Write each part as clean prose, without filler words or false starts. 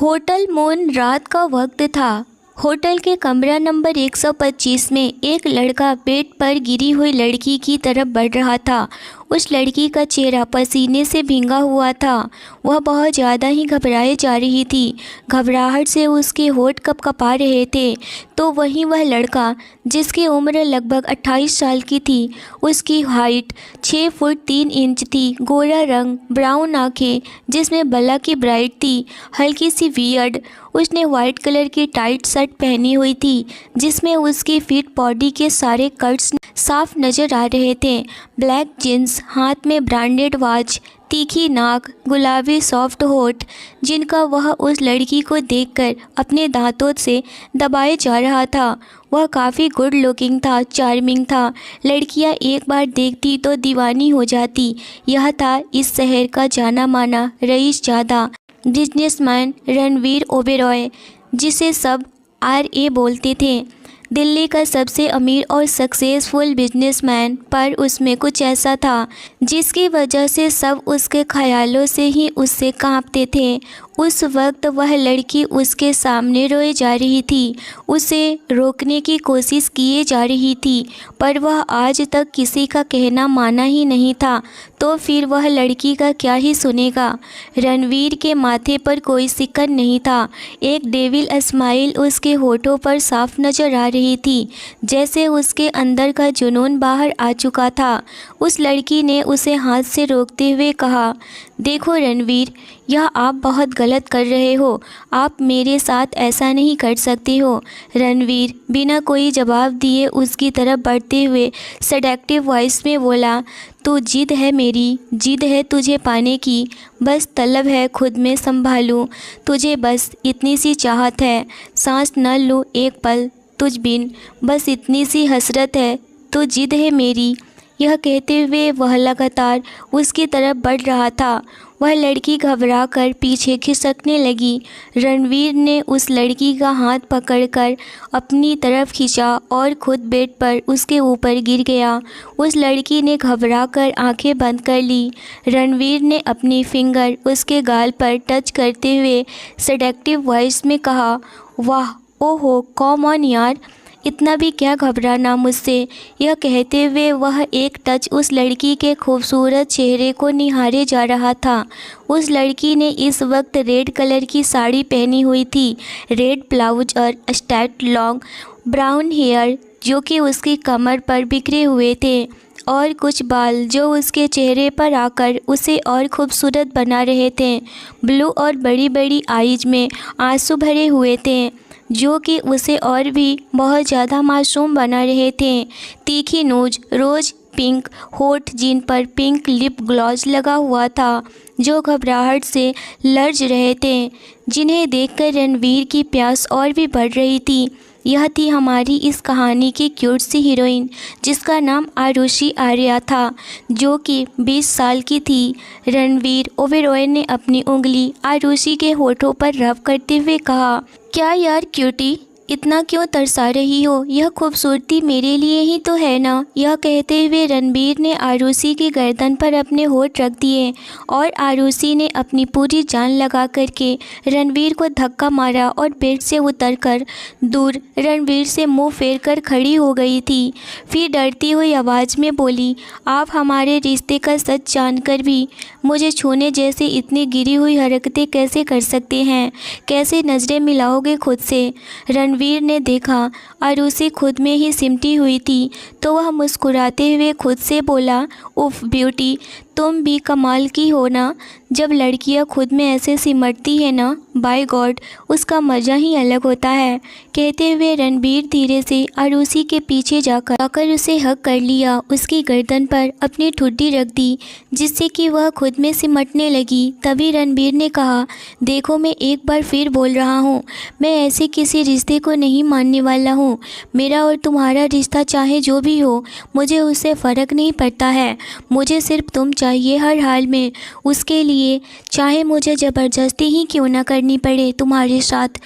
Hotel moon. रात का वक्त था। होटल के कमरा नंबर 125 में एक लड़का बेड पर गिरी हुई लड़की की तरफ बढ़ रहा था। उस लड़की का चेहरा पसीने से भींगा हुआ था। वह बहुत ज़्यादा ही घबराए जा रही थी। घबराहट से उसके होंठ कँपा रहे थे। तो वहीं वह लड़का, जिसकी उम्र लगभग 28 साल की थी, उसकी हाइट 6 फुट 3 इंच थी, गोरा रंग, ब्राउन आँखें जिसमें बला की ब्राइट थी, हल्की सी वियर्ड। उसने वाइट कलर की टाइट शर्ट पहनी हुई थी जिसमें उसकी फिट बॉडी के सारे कट्स साफ नज़र आ रहे थे। ब्लैक जींस, हाथ में ब्रांडेड वॉच, तीखी नाक, गुलाबी सॉफ्ट होठ जिनका वह उस लड़की को देखकर अपने दांतों से दबाए जा रहा था। वह काफ़ी गुड लुकिंग था, चार्मिंग था। लड़कियां एक बार देखती तो दीवानी हो जाती। यह था इस शहर का जाना माना रईसजादा बिजनेसमैन रणवीर ओबेरॉय, जिसे सब RA बोलते थे। दिल्ली का सबसे अमीर और सक्सेसफुल बिजनेसमैन, पर उसमें कुछ ऐसा था जिसकी वजह से सब उसके ख्यालों से ही उससे कांपते थे। उस वक्त वह लड़की उसके सामने रोए जा रही थी। उसे रोकने की कोशिश किए जा रही थी, पर वह आज तक किसी का कहना माना ही नहीं था। तो फिर वह लड़की का क्या ही सुनेगा। रणवीर के माथे पर कोई सिकन नहीं था। एक डेविल स्माइल उसके होठों पर साफ नजर आ रही थी, जैसे उसके अंदर का जुनून बाहर आ चुका था। उस लड़की ने उसे हाथ से रोकते हुए कहा, देखो रणवीर, यह आप बहुत गलत कर रहे हो। आप मेरे साथ ऐसा नहीं कर सकते हो। रणवीर बिना कोई जवाब दिए उसकी तरफ बढ़ते हुए सेडक्टिव वॉइस में बोला, तो जिद है मेरी, जिद है तुझे पाने की, बस तलब है खुद में संभालूं तुझे, बस इतनी सी चाहत है, सांस न लूँ एक पल तुझ बिन, बस इतनी सी हसरत है, तो जिद है मेरी। यह कहते हुए वह लगातार उसकी तरफ बढ़ रहा था। वह लड़की घबरा कर पीछे खिसकने लगी। रणवीर ने उस लड़की का हाथ पकड़कर अपनी तरफ खींचा और खुद बेड पर उसके ऊपर गिर गया। उस लड़की ने घबरा कर आंखें बंद कर ली। रणवीर ने अपनी फिंगर उसके गाल पर टच करते हुए सेडक्टिव वॉइस में कहा, वाह, ओहो, कॉम ऑन यार, इतना भी क्या घबराना मुझसे। यह कहते हुए वह एक टच उस लड़की के खूबसूरत चेहरे को निहारे जा रहा था। उस लड़की ने इस वक्त रेड कलर की साड़ी पहनी हुई थी, रेड ब्लाउज और स्ट्रेट लॉन्ग ब्राउन हेयर जो कि उसकी कमर पर बिखरे हुए थे, और कुछ बाल जो उसके चेहरे पर आकर उसे और खूबसूरत बना रहे थे। ब्लू और बड़ी बड़ी आईज में आंसू भरे हुए थे जो कि उसे और भी बहुत ज़्यादा मासूम बना रहे थे। तीखी नोज, रोज पिंक होठ जिन पर पिंक लिप ग्लॉस लगा हुआ था, जो घबराहट से लर्ज रहे थे, जिन्हें देखकर रणवीर की प्यास और भी बढ़ रही थी। यह थी हमारी इस कहानी की क्यूट सी हीरोइन, जिसका नाम आरुषि आर्या था, जो कि 20 साल की थी। रणवीर ओबेरॉय ने अपनी उंगली आरुषि के होठों पर रब करते हुए कहा, क्या यार क्यूटी, इतना क्यों तरसा रही हो? यह खूबसूरती मेरे लिए ही तो है ना। यह कहते हुए रणवीर ने आरुषि की गर्दन पर अपने होठ रख दिए और आरुषि ने अपनी पूरी जान लगा करके रणवीर को धक्का मारा और बेड से उतरकर दूर रणवीर से मुंह फेर कर खड़ी हो गई थी। फिर डरती हुई आवाज़ में बोली, आप हमारे रिश्ते का सच जानकर भी मुझे छूने जैसे इतनी गिरी हुई हरकतें कैसे कर सकते हैं? कैसे नज़रें मिलाओगे खुद से? रणवीर ने देखा आरुषि खुद में ही सिमटी हुई थी, तो वह मुस्कुराते हुए खुद से बोला, उफ ब्यूटी, तुम भी कमाल की हो ना। जब लड़कियां खुद में ऐसे सिमटती है ना, बाय गॉड, उसका मज़ा ही अलग होता है। कहते हुए रणवीर धीरे से आरुषि के पीछे जाकर उसे हक कर लिया, उसकी गर्दन पर अपनी ठुड्डी रख दी जिससे कि वह खुद में सिमटने लगी। तभी रणवीर ने कहा, देखो, मैं एक बार फिर बोल रहा हूँ, मैं ऐसे किसी रिश्ते को नहीं मानने वाला हूँ। मेरा और तुम्हारा रिश्ता चाहे जो भी हो, मुझे उससे फ़र्क नहीं पड़ता है। मुझे सिर्फ तुम चाहिए हर हाल में, उसके लिए चाहे मुझे ज़बरदस्ती ही क्यों ना करनी पड़े तुम्हारे साथ।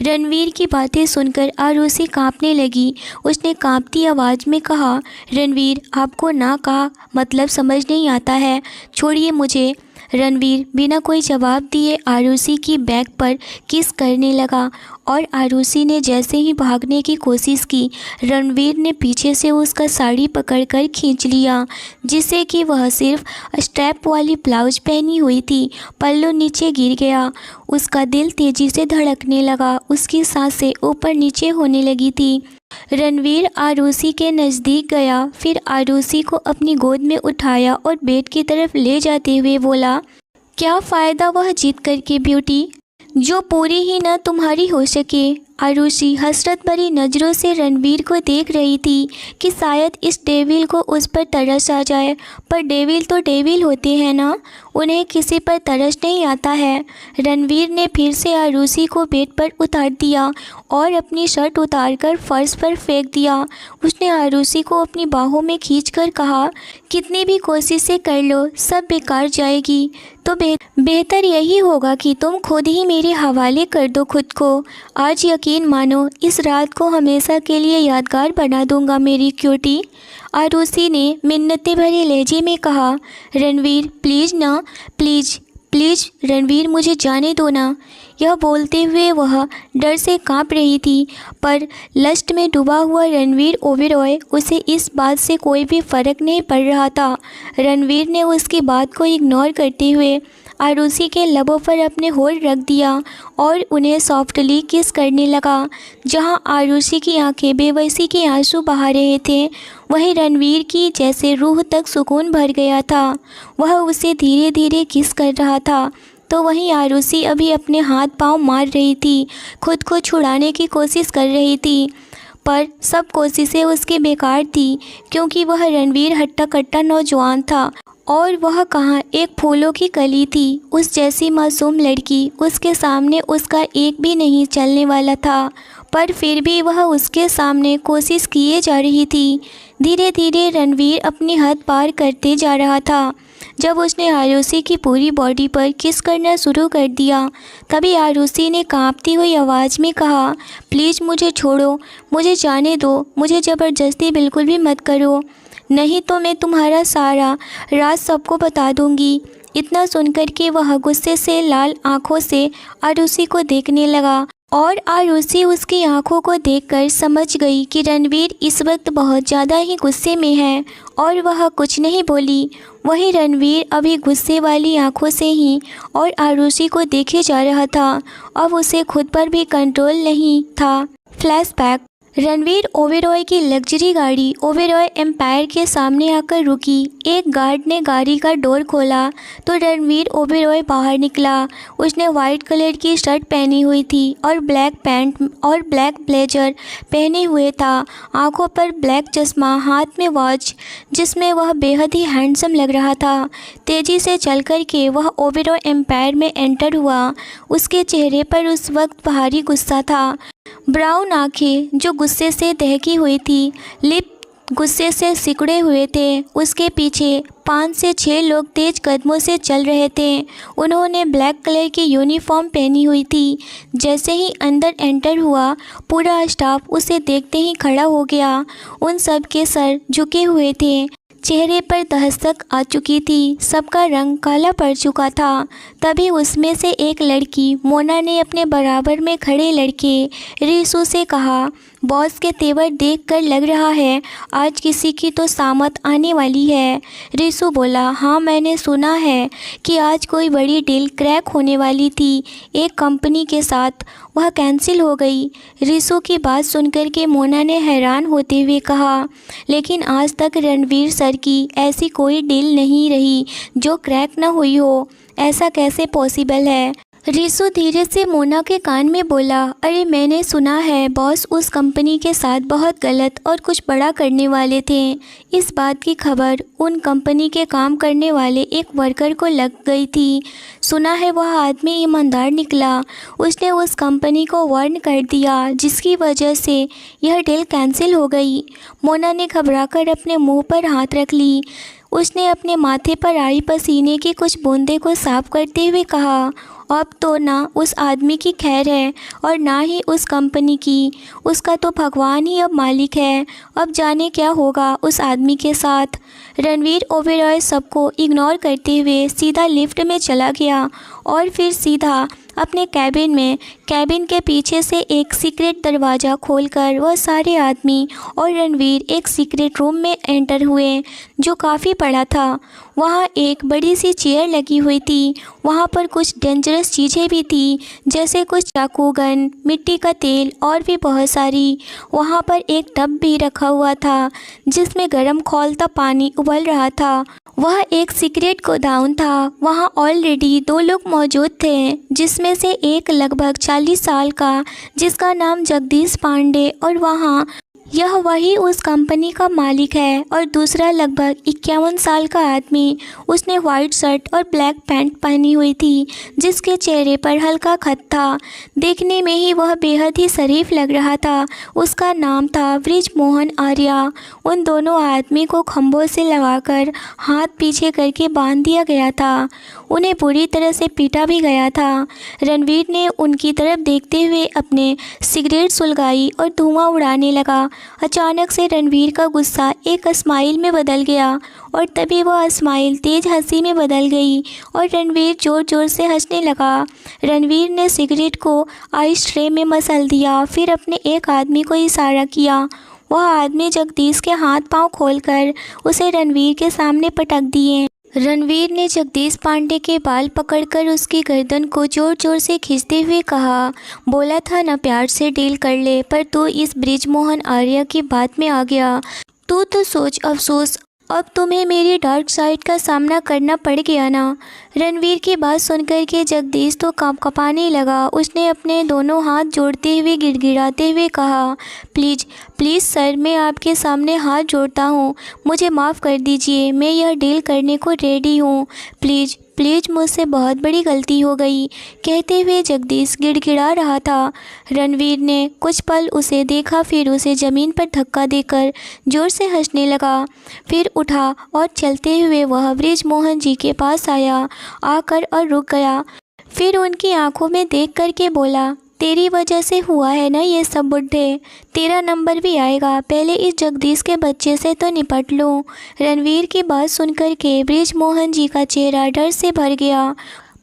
रणवीर की बातें सुनकर आरुषि कांपने लगी। उसने कांपती आवाज़ में कहा, रणवीर, आपको ना का मतलब समझ नहीं आता है, छोड़िए मुझे। रणवीर बिना कोई जवाब दिए आरुषि की बैक पर किस करने लगा और आरुषि ने जैसे ही भागने की कोशिश की, रणवीर ने पीछे से उसका साड़ी पकड़कर खींच लिया, जिससे कि वह सिर्फ स्ट्रैप वाली ब्लाउज पहनी हुई थी। पल्लू नीचे गिर गया। उसका दिल तेजी से धड़कने लगा, उसकी सांसें ऊपर नीचे होने लगी थी। रणवीर आरुषि के नज़दीक गया, फिर आरुषि को अपनी गोद में उठाया और बेड की तरफ ले जाते हुए बोला, क्या फ़ायदा वह जीत करके ब्यूटी, जो पूरी ही न तुम्हारी हो सके। आरुषि हसरत भरी नज़रों से रणवीर को देख रही थी कि शायद इस डेविल को उस पर तरस आ जाए, पर डेविल तो डेविल होते हैं ना, उन्हें किसी पर तरस नहीं आता है। रणवीर ने फिर से आरुषि को बेड पर उतार दिया और अपनी शर्ट उतारकर फर्श पर फेंक दिया। उसने आरुषि को अपनी बाहों में खींचकर कहा, कितनी भी कोशिशें कर लो, सब बेकार जाएगी, तो बेहतर यही होगा कि तुम खुद ही मेरे हवाले कर दो खुद को। आज यकीन मानो, इस रात को हमेशा के लिए यादगार बना दूंगा मेरी क्यूटी। आरुषि ने मिन्नतें भरे लहजे में कहा। रणवीर प्लीज़ ना, प्लीज़ प्लीज़ रणवीर, मुझे जाने दो ना। यह बोलते हुए वह डर से कांप रही थी, पर लस्ट में डूबा हुआ रणवीर ओबेरॉय, उसे इस बात से कोई भी फ़र्क नहीं पड़ रहा था। रणवीर ने उसकी बात को इग्नोर करते हुए आरुषि के लबों पर अपने होठ रख दिया और उन्हें सॉफ्टली किस करने लगा। जहां आरुषि की आंखें बेबसी के आंसू बहा रहे थे, वहीं रणवीर की जैसे रूह तक सुकून भर गया था। वह उसे धीरे धीरे किस कर रहा था, तो वहीं आरुषि अभी अपने हाथ पांव मार रही थी, खुद को छुड़ाने की कोशिश कर रही थी, पर सब कोशिशें उसकी बेकार थी, क्योंकि वह रणवीर हट्टा कट्टा नौजवान था और वह कहाँ एक फूलों की कली थी। उस जैसी मासूम लड़की उसके सामने उसका एक भी नहीं चलने वाला था, पर फिर भी वह उसके सामने कोशिश किए जा रही थी। धीरे धीरे रणवीर अपनी हद पार करते जा रहा था। जब उसने आरुषि की पूरी बॉडी पर किस करना शुरू कर दिया, तभी आरुषि ने कांपती हुई आवाज़ में कहा, प्लीज़ मुझे छोड़ो, मुझे जाने दो, मुझे ज़बरदस्ती बिल्कुल भी मत करो, नहीं तो मैं तुम्हारा सारा राज सबको बता दूंगी। इतना सुनकर के वह गुस्से से लाल आंखों से आरुषि को देखने लगा और आरुषि उसकी आंखों को देखकर समझ गई कि रणवीर इस वक्त बहुत ज़्यादा ही गुस्से में है और वह कुछ नहीं बोली। वहीं रणवीर अभी गुस्से वाली आंखों से ही और आरुषि को देखे जा रहा था। अब उसे खुद पर भी कंट्रोल नहीं था। फ्लैशबैक। रणवीर ओबेरॉय की लग्जरी गाड़ी ओबेरॉय एम्पायर के सामने आकर रुकी। एक गार्ड ने गाड़ी का डोर खोला तो रणवीर ओबेरॉय बाहर निकला। उसने वाइट कलर की शर्ट पहनी हुई थी और ब्लैक पैंट और ब्लैक ब्लेजर पहने हुए था। आंखों पर ब्लैक चश्मा, हाथ में वॉच, जिसमें वह बेहद ही हैंडसम लग रहा था। तेज़ी से चल कर के वह ओबेरॉय एम्पायर में एंटर हुआ। उसके चेहरे पर उस वक्त भारी गुस्सा था। ब्राउन आंखें जो गुस्से से दहकी हुई थी, लिप गुस्से से सिकुड़े हुए थे। उसके पीछे 5 से 6 लोग तेज कदमों से चल रहे थे। उन्होंने ब्लैक कलर की यूनिफॉर्म पहनी हुई थी। जैसे ही अंदर एंटर हुआ, पूरा स्टाफ उसे देखते ही खड़ा हो गया। उन सब के सर झुके हुए थे, चेहरे पर दहशत आ चुकी थी, सबका रंग काला पड़ चुका था। तभी उसमें से एक लड़की मोना ने अपने बराबर में खड़े लड़के रिसु से कहा, बॉस के तेवर देखकर लग रहा है आज किसी की तो सामत आने वाली है। रिसु बोला, हाँ मैंने सुना है कि आज कोई बड़ी डील क्रैक होने वाली थी एक कंपनी के साथ, वह कैंसिल हो गई। रिसु की बात सुनकर के मोना ने हैरान होते हुए कहा, लेकिन आज तक रणवीर सर की ऐसी कोई डील नहीं रही जो क्रैक न हुई हो, ऐसा कैसे पॉसिबल है। रिसु धीरे से मोना के कान में बोला, अरे मैंने सुना है बॉस उस कंपनी के साथ बहुत गलत और कुछ बड़ा करने वाले थे। इस बात की खबर उन कंपनी के काम करने वाले एक वर्कर को लग गई थी। सुना है वह आदमी ईमानदार निकला। उसने उस कंपनी को वार्न कर दिया, जिसकी वजह से यह डील कैंसिल हो गई। मोना ने घबराकर अपने मुंह पर हाथ रख ली। उसने अपने माथे पर आई पसीने की कुछ बूंदे को साफ करते हुए कहा, अब तो ना उस आदमी की खैर है और ना ही उस कंपनी की। उसका तो भगवान ही अब मालिक है। अब जाने क्या होगा उस आदमी के साथ। रणवीर ओबेरॉय सबको इग्नोर करते हुए सीधा लिफ्ट में चला गया और फिर सीधा अपने कैबिन में। कैबिन के पीछे से एक सीक्रेट दरवाज़ा खोलकर वह सारे आदमी और रणवीर एक सीक्रेट रूम में एंटर हुए जो काफ़ी बड़ा था। वहाँ एक बड़ी सी चेयर लगी हुई थी। वहाँ पर कुछ डेंजरस चीज़ें भी थी, जैसे कुछ चाकू, गन, मिट्टी का तेल और भी बहुत सारी। वहाँ पर एक टब भी रखा हुआ था जिसमें गर्म खौलता पानी उबल रहा था। वह एक सीक्रेट गोदाउन था। वहाँ ऑलरेडी 2 लोग मौजूद थे, जिसमें से एक लगभग 40 साल का जिसका नाम जगदीश पांडे, और वहाँ यह वही उस कंपनी का मालिक है, और दूसरा लगभग 51 साल का आदमी। उसने वाइट शर्ट और ब्लैक पैंट पहनी हुई थी जिसके चेहरे पर हल्का खत था। देखने में ही वह बेहद ही शरीफ लग रहा था। उसका नाम था बृजमोहन आर्या। उन दोनों आदमी को खंभों से लगाकर हाथ पीछे करके बांध दिया गया था। उन्हें बुरी तरह से पीटा भी गया था। रणवीर ने उनकी तरफ देखते हुए अपने सिगरेट सुलगाई और धुआं उड़ाने लगा। अचानक से रणवीर का गुस्सा एक स्माइल में बदल गया और तभी वह स्माइल तेज हंसी में बदल गई और रणवीर ज़ोर ज़ोर से हंसने लगा। रणवीर ने सिगरेट को आइस ट्रे में मसल दिया, फिर अपने एक आदमी को इशारा किया। वह आदमी जगदीश के हाथ पांव खोलकर उसे रणवीर के सामने पटक दिए। रणवीर ने जगदीश पांडे के बाल पकड़कर उसकी गर्दन को जोर जोर से खींचते हुए कहा, बोला था ना प्यार से डील कर ले, पर तू इस बृजमोहन आर्य की बात में आ गया। तू तो सोच अफसोस, अब तुम्हें मेरी डार्क साइड का सामना करना पड़ गया ना। रणवीर की बात सुनकर के जगदीश तो कांपने लगा। उसने अपने दोनों हाथ जोड़ते हुए गिड़गिड़ाते हुए कहा, प्लीज़ प्लीज़ सर, मैं आपके सामने हाथ जोड़ता हूँ, मुझे माफ़ कर दीजिए, मैं यह डील करने को रेडी हूँ। प्लीज़ प्लीज़, मुझसे बहुत बड़ी गलती हो गई। कहते हुए जगदीश गिड़गिड़ा रहा था। रणवीर ने कुछ पल उसे देखा, फिर उसे ज़मीन पर धक्का देकर ज़ोर से हंसने लगा। फिर उठा और चलते हुए वह बृजमोहन जी के पास आकर और रुक गया। फिर उनकी आंखों में देख कर के बोला, तेरी वजह से हुआ है ना ये सब बुड्ढे, तेरा नंबर भी आएगा। पहले इस जगदीश के बच्चे से तो निपट लो। रणवीर की बात सुनकर के बृजमोहन जी का चेहरा डर से भर गया,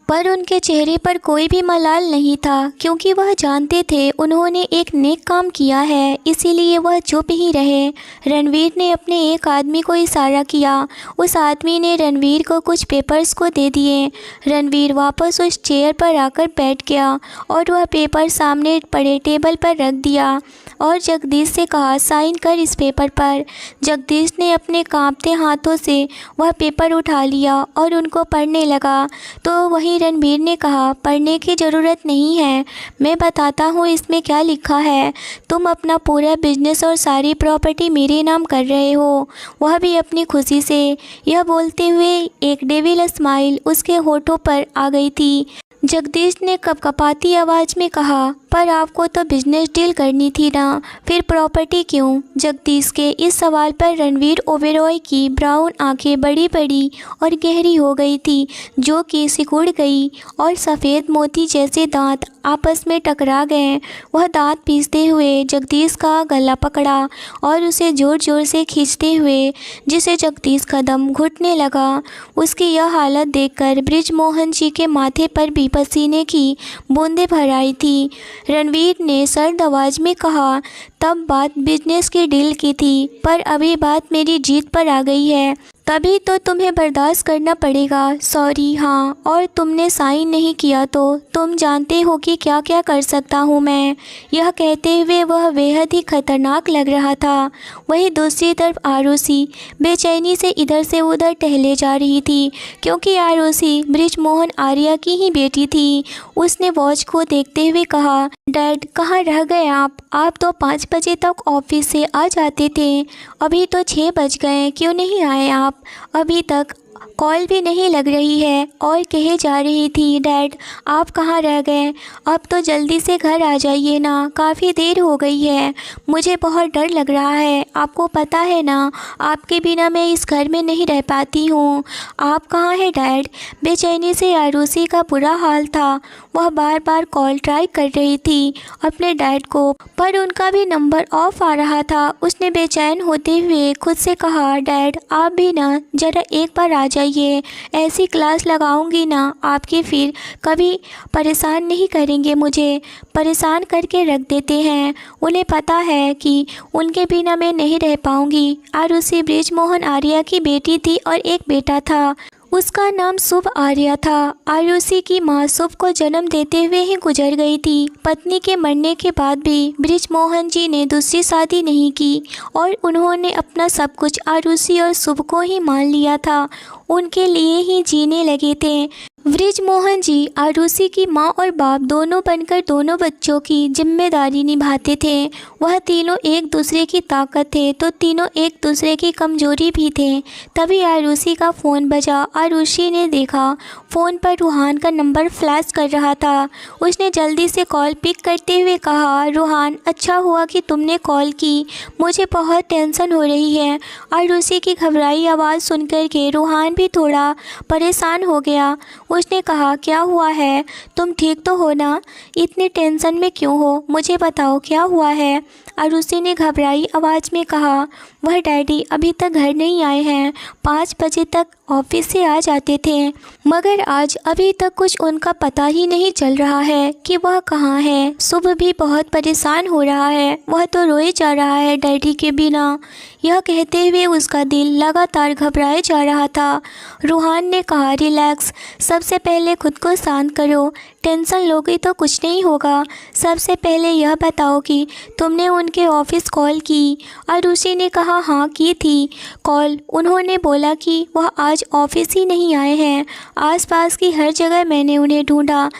पर उनके चेहरे पर कोई भी मलाल नहीं था, क्योंकि वह जानते थे उन्होंने एक नेक काम किया है, इसीलिए वह चुप ही रहे। रणवीर ने अपने एक आदमी को इशारा किया। उस आदमी ने रणवीर को कुछ पेपर्स को दे दिए। रणवीर वापस उस चेयर पर आकर बैठ गया और वह पेपर सामने पड़े टेबल पर रख दिया और जगदीश से कहा, साइन कर इस पेपर पर। जगदीश ने अपने कांपते हाथों से वह पेपर उठा लिया और उनको पढ़ने लगा। तो वही रणवीर ने कहा, पढ़ने की ज़रूरत नहीं है, मैं बताता हूँ इसमें क्या लिखा है। तुम अपना पूरा बिजनेस और सारी प्रॉपर्टी मेरे नाम कर रहे हो, वह भी अपनी खुशी से। यह बोलते हुए एक डेविल स्माइल उसके होठों पर आ गई थी। जगदीश ने कपकपाती आवाज़ में कहा, पर आपको तो बिजनेस डील करनी थी ना, फिर प्रॉपर्टी क्यों? जगदीश के इस सवाल पर रणवीर ओबेरॉय की ब्राउन आंखें बड़ी बड़ी और गहरी हो गई थी, जो कि सिकुड़ गई और सफ़ेद मोती जैसे दांत आपस में टकरा गए। वह दांत पीसते हुए जगदीश का गला पकड़ा और उसे ज़ोर ज़ोर से खींचते हुए, जिसे जगदीश का दम घुटने लगा। उसकी यह हालत देखकर बृजमोहन जी के माथे पर भी पसीने की बूंदें भर आई थी। रणवीर ने सर्द आवाज़ में कहा, तब बात बिजनेस की डील की थी, पर अभी बात मेरी जीत पर आ गई है, तभी तो तुम्हें बर्दाश्त करना पड़ेगा। सॉरी। हाँ, और तुमने साइन नहीं किया तो तुम जानते हो कि क्या क्या कर सकता हूँ मैं। यह कहते हुए वह बेहद ही खतरनाक लग रहा था। वहीं दूसरी तरफ आरुषि बेचैनी से इधर से उधर टहले जा रही थी, क्योंकि आरुषि बृजमोहन आर्या की ही बेटी थी। उसने वॉच को देखते हुए कहा, डैड कहाँ रह गए आप? आप तो 5 बजे तक ऑफिस से आ जाते थे, अभी तो 6 बज गए, क्यों नहीं आए आप? अभी तक कॉल भी नहीं लग रही है और कहे जा रही थी, डैड आप कहाँ रह गए, अब तो जल्दी से घर आ जाइए ना, काफ़ी देर हो गई है, मुझे बहुत डर लग रहा है, आपको पता है ना आपके बिना मैं इस घर में नहीं रह पाती हूँ। आप कहाँ हैं डैड? बेचैनी से आरुषि का बुरा हाल था। वह बार बार कॉल ट्राई कर रही थी अपने डैड को, पर उनका भी नंबर ऑफ आ रहा था। उसने बेचैन होते हुए खुद से कहा, डैड आप भी ना ज़रा एक बार आ जाइए, ऐसी क्लास लगाऊंगी ना आपके, फिर कभी परेशान नहीं करेंगे, मुझे परेशान करके रख देते हैं। उन्हें पता है कि उनके बिना मैं नहीं रह पाऊंगी। आरुषि बृजमोहन आर्या की बेटी थी और एक बेटा था, उसका नाम शुभ आर्या था। आरुषि की मां शुभ को जन्म देते हुए ही गुजर गई थी। पत्नी के मरने के बाद भी बृजमोहन जी ने दूसरी शादी नहीं की और उन्होंने अपना सब कुछ आरुषि और शुभ को ही मान लिया था, उनके लिए ही जीने लगे थे। बृजमोहन जी आरुषि की माँ और बाप दोनों बनकर दोनों बच्चों की जिम्मेदारी निभाते थे। वह तीनों एक दूसरे की ताकत थे तो तीनों एक दूसरे की कमजोरी भी थे। तभी आरुषि का फ़ोन बजा। आरुषि ने देखा फ़ोन पर रूहान का नंबर फ्लैश कर रहा था। उसने जल्दी से कॉल पिक करते हुए कहा, रूहान अच्छा हुआ कि तुमने कॉल की, मुझे बहुत टेंशन हो रही है। आरुषि की घबराई आवाज़ सुनकर के रूहान भी थोड़ा परेशान हो गया। उसने कहा, क्या हुआ है, तुम ठीक तो हो ना, इतनी टेंशन में क्यों हो, मुझे बताओ क्या हुआ है। आरुषि ने घबराई आवाज़ में कहा, वह डैडी अभी तक घर नहीं आए हैं, 5 बजे तक ऑफिस से आ जाते थे, मगर आज अभी तक कुछ उनका पता ही नहीं चल रहा है कि वह कहाँ है। शुभ भी बहुत परेशान हो रहा है, वह तो रोए जा रहा है डैडी के बिना। यह कहते हुए उसका दिल लगातार घबराए जा रहा था। रूहान ने कहा, रिलैक्स, सबसे पहले खुद को शांत करो, टेंशन लोगे तो कुछ नहीं होगा। सबसे पहले यह बताओ कि तुमने उनके ऑफिस कॉल की। आरुषि ने कहा, हाँ की थी कॉल, उन्होंने बोला कि वह आज ऑफिस ही नहीं आए हैं। आसपास की हर जगह मैंने उन्हें ढूंढा,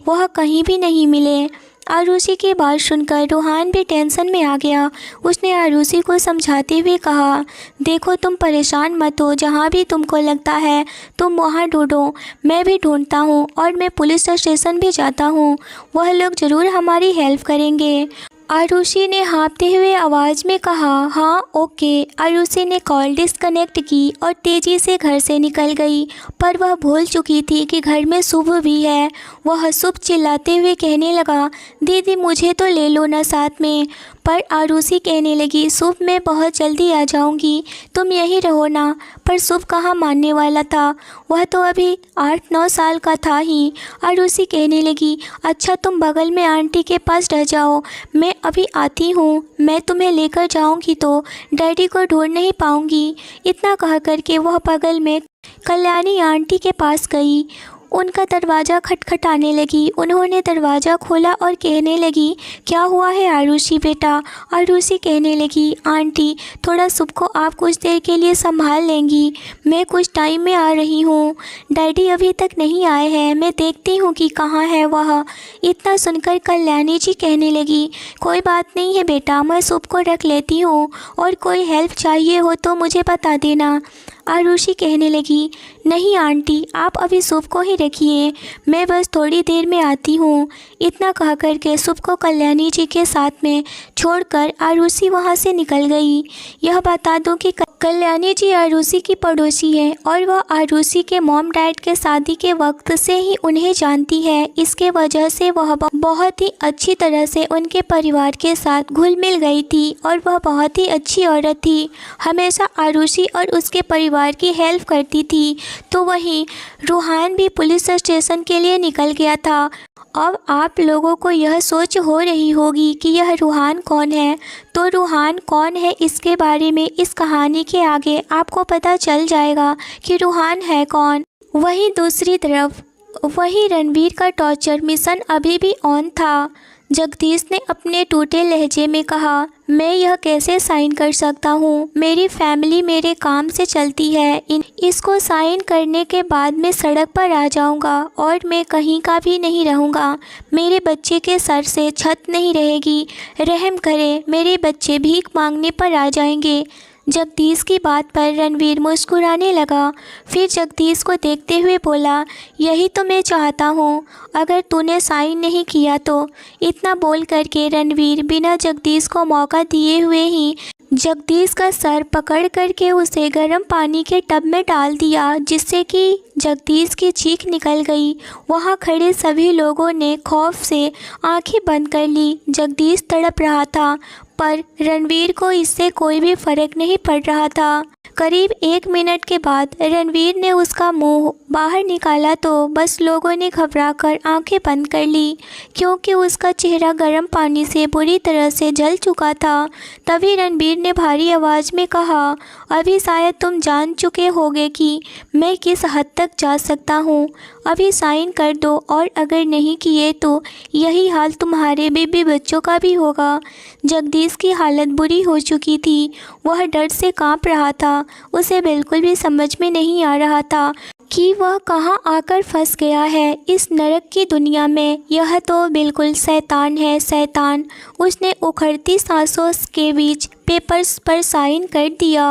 वह कहीं भी नहीं मिले। आरुषि की बात सुनकर रूहान भी टेंशन में आ गया। उसने आरुषि को समझाते हुए कहा, देखो तुम परेशान मत हो, जहाँ भी तुमको लगता है तुम वहाँ ढूंढो, मैं भी ढूंढता हूँ और मैं पुलिस स्टेशन भी जाता हूँ, वह लोग ज़रूर हमारी हेल्प करेंगे। आरुषि ने हाँफते हुए आवाज़ में कहा, हाँ ओके। आरुषि ने कॉल डिस्कनेक्ट की और तेज़ी से घर से निकल गई, पर वह भूल चुकी थी कि घर में शुभ भी है। वह शुभ चिल्लाते हुए कहने लगा, दीदी मुझे तो ले लो ना साथ में। पर आरुषि कहने लगी, शुभ मैं बहुत जल्दी आ जाऊंगी, तुम यहीं रहो ना। पर शुभ कहाँ मानने वाला था, वह तो अभी 8-9 साल का था ही। आरुषि कहने लगी, अच्छा तुम बगल में आंटी के पास रह जाओ, मैं अभी आती हूँ। मैं तुम्हें लेकर जाऊँगी तो डैडी को ढूंढ नहीं पाऊँगी। इतना कह करके वह बगल में कल्याणी आंटी के पास गई। उनका दरवाज़ा खटखटाने लगी। उन्होंने दरवाज़ा खोला और कहने लगी, क्या हुआ है आरुषि बेटा। आरुषि कहने लगी, आंटी थोड़ा शुभ को आप कुछ देर के लिए संभाल लेंगी, मैं कुछ टाइम में आ रही हूँ। डैडी अभी तक नहीं आए हैं, मैं देखती हूँ कि कहाँ है वह। इतना सुनकर कल्याणी जी कहने लगी, कोई बात नहीं है बेटा, मैं शुभ को रख लेती हूँ और कोई हेल्प चाहिए हो तो मुझे बता देना। आरुषि कहने लगी, नहीं आंटी आप अभी शुभ को ही रखिए, मैं बस थोड़ी देर में आती हूँ। इतना कह कर के शुभ को कल्याणी जी के साथ में छोड़कर आरुषि वहाँ से निकल गई। यह बता दूँ कि कल्याणी जी आरुषि की पड़ोसी है और वह आरुषि के मॉम डैड के शादी के वक्त से ही उन्हें जानती है। इसके वजह से वह बहुत ही अच्छी तरह से उनके परिवार के साथ घुल मिल गई थी और वह बहुत ही अच्छी औरत थी, हमेशा आरुषि और उसके परिवार की हेल्प करती थी। तो वहीं रूहान भी पुलिस स्टेशन के लिए निकल गया था। अब आप लोगों को यह सोच हो रही होगी कि यह रूहान कौन है। तो रूहान कौन है इसके बारे में इस कहानी के आगे आपको पता चल जाएगा कि रूहान है कौन। वहीं दूसरी तरफ वहीं रणवीर का टॉर्चर मिशन अभी भी ऑन था। जगदीश ने अपने टूटे लहजे में कहा, मैं यह कैसे साइन कर सकता हूँ, मेरी फैमिली मेरे काम से चलती है, इसको साइन करने के बाद मैं सड़क पर आ जाऊँगा और मैं कहीं का भी नहीं रहूँगा। मेरे बच्चे के सर से छत नहीं रहेगी, रहम करे, मेरे बच्चे भीख मांगने पर आ जाएंगे। जगदीश की बात पर रणवीर मुस्कुराने लगा। फिर जगदीश को देखते हुए बोला, यही तो मैं चाहता हूँ, अगर तूने साइन नहीं किया तो। इतना बोल करके रणवीर बिना जगदीश को मौका दिए हुए ही जगदीश का सर पकड़ करके उसे गर्म पानी के टब में डाल दिया, जिससे कि जगदीश की चीख निकल गई। वहाँ खड़े सभी लोगों ने खौफ से आंखें बंद कर ली। जगदीश तड़प रहा था, पर रणवीर को इससे कोई भी फर्क नहीं पड़ रहा था। करीब 1 मिनट के बाद रणवीर ने उसका मुंह बाहर निकाला तो बस लोगों ने घबराकर आंखें बंद कर ली, क्योंकि उसका चेहरा गर्म पानी से बुरी तरह से जल चुका था। तभी रणवीर ने भारी आवाज़ में कहा, अभी शायद तुम जान चुके होगे कि मैं किस हद तक जा सकता हूँ। अभी साइन कर दो, और अगर नहीं किए तो यही हाल तुम्हारे बेबी बच्चों का भी होगा। जगदीश की हालत बुरी हो चुकी थी। वह डर से कांप रहा था। उसे बिल्कुल भी समझ में नहीं आ रहा था कि वह कहाँ आकर फंस गया है इस नरक की दुनिया में। यह तो बिल्कुल शैतान है, शैतान। उसने उखड़ती सांसों के बीच पेपर्स पर साइन कर दिया।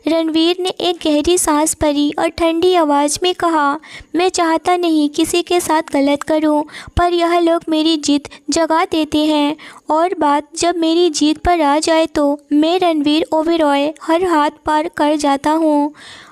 रणवीर ने एक गहरी सांस भरी और ठंडी आवाज़ में कहा, मैं चाहता नहीं किसी के साथ गलत करूं, पर यह लोग मेरी जीत जगा देते हैं, और बात जब मेरी जीत पर आ जाए तो मैं रणवीर ओबेरॉय हर हाथ पार कर जाता हूं।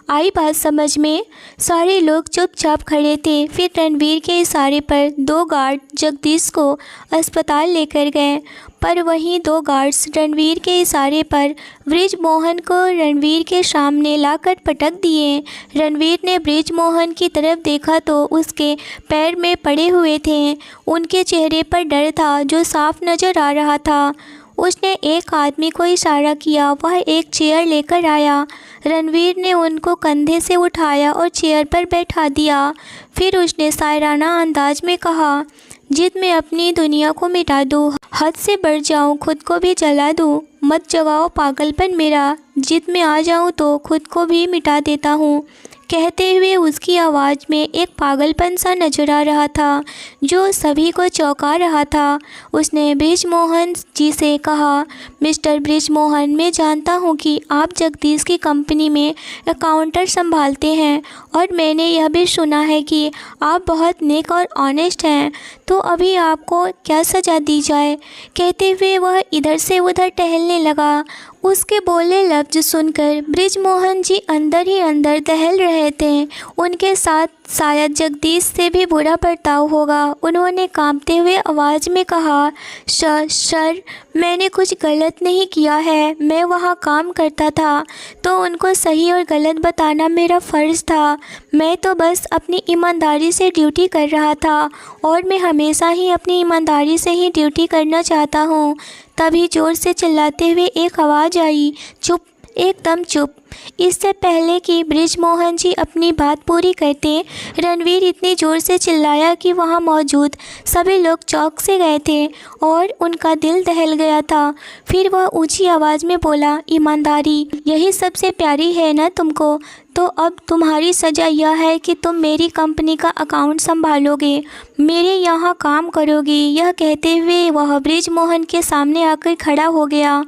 आई बात समझ में? सारे लोग चुपचाप खड़े थे। फिर रणवीर के इशारे पर 2 गार्ड जगदीश को अस्पताल लेकर गए, पर वहीं 2 गार्ड्स रणवीर के इशारे पर बृजमोहन को रणवीर के सामने लाकर पटक दिए। रणवीर ने बृजमोहन की तरफ देखा तो उसके पैर में पड़े हुए थे। उनके चेहरे पर डर था जो साफ नज़र आ रहा था। उसने एक आदमी को इशारा किया, वह एक चेयर लेकर आया। रणवीर ने उनको कंधे से उठाया और चेयर पर बैठा दिया। फिर उसने शायराना अंदाज में कहा, जिद में अपनी दुनिया को मिटा दूँ, हद से बढ़ जाऊँ, खुद को भी जला दूँ। मत जगाओ पागलपन मेरा, जिद में आ जाऊँ तो खुद को भी मिटा देता हूँ। कहते हुए उसकी आवाज़ में एक पागलपन सा नजर आ रहा था जो सभी को चौंका रहा था। उसने बृजमोहन जी से कहा, मिस्टर बृजमोहन, मैं जानता हूँ कि आप जगदीश की कंपनी में अकाउंटर संभालते हैं, और मैंने यह भी सुना है कि आप बहुत नेक और ऑनेस्ट हैं, तो अभी आपको क्या सज़ा दी जाए। कहते हुए वह इधर से उधर टहलने लगा। उसके बोले लफ्ज़ सुनकर बृजमोहन जी अंदर ही अंदर दहल रहे थे। उनके साथ शायद जगदीश से भी बुरा बर्ताव होगा। उन्होंने कांपते हुए आवाज़ में कहा, सर, मैंने कुछ गलत नहीं किया है। मैं वहाँ काम करता था तो उनको सही और गलत बताना मेरा फ़र्ज़ था। मैं तो बस अपनी ईमानदारी से ड्यूटी कर रहा था, और मैं हमेशा ही अपनी ईमानदारी से ही ड्यूटी करना चाहता हूँ। तभी ज़ोर से चिल्लाते हुए एक आवाज़ आई, चुप, एकदम चुप। इससे पहले कि बृजमोहन जी अपनी बात पूरी करते, रणवीर इतनी ज़ोर से चिल्लाया कि वहाँ मौजूद सभी लोग चौंक से गए थे और उनका दिल दहल गया था। फिर वह ऊंची आवाज़ में बोला, ईमानदारी यही सबसे प्यारी है ना तुमको? तो अब तुम्हारी सज़ा यह है कि तुम मेरी कंपनी का अकाउंट संभालोगे, मेरे यहाँ काम करोगे। यह कहते हुए वह बृजमोहन के सामने आकर खड़ा हो गया।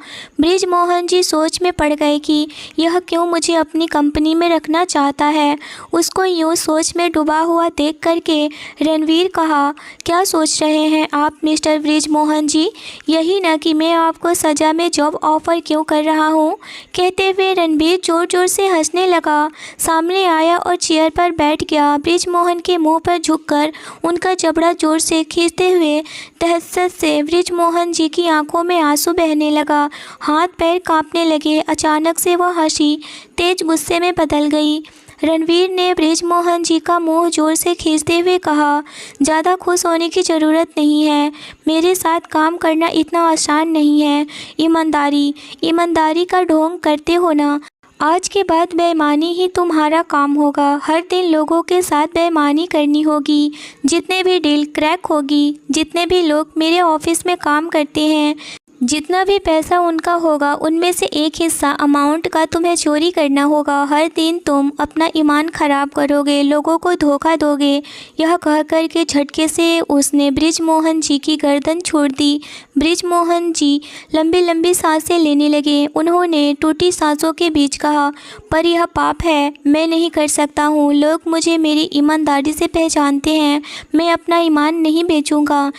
बृजमोहन जी सोच में पड़ गए कि यह क्यों मुझे अपनी कंपनी में रखना चाहता है। उसको यूँ सोच में डूबा हुआ देख करके रणवीर कहा, क्या सोच रहे हैं आप मिस्टर बृजमोहन जी? यही ना कि मैं आपको सज़ा में जॉब ऑफ़र क्यों कर रहा हूँ। कहते हुए रणवीर ज़ोर ज़ोर से हंसने लगा, सामने आया और चेयर पर बैठ गया। बृजमोहन के मुंह पर झुककर उनका जबड़ा जोर से खींचते हुए दहशत से बृजमोहन जी की आंखों में आंसू बहने लगा, हाथ पैर कांपने लगे। अचानक से वह हंसी तेज गुस्से में बदल गई। रणवीर ने बृजमोहन जी का मुंह जोर से खींचते हुए कहा, ज़्यादा खुश होने की ज़रूरत नहीं है। मेरे साथ काम करना इतना आसान नहीं है। ईमानदारी का ढोंग करते हो ना। आज के बाद बेईमानी ही तुम्हारा काम होगा। हर दिन लोगों के साथ बेईमानी करनी होगी। जितने भी डील क्रैक होगी, जितने भी लोग मेरे ऑफिस में काम करते हैं, जितना भी पैसा उनका होगा उनमें से एक हिस्सा अमाउंट का तुम्हें चोरी करना होगा। हर दिन तुम अपना ईमान ख़राब करोगे, लोगों को धोखा दोगे। यह कह कर के झटके से उसने बृजमोहन जी की गर्दन छोड़ दी। बृजमोहन जी लंबी लंबी सांसें लेने लगे। उन्होंने टूटी सांसों के बीच कहा, पर यह पाप है, मैं नहीं कर सकता हूँ। लोग मुझे मेरी ईमानदारी से पहचानते हैं, मैं अपना ईमान नहीं बेचूंगा।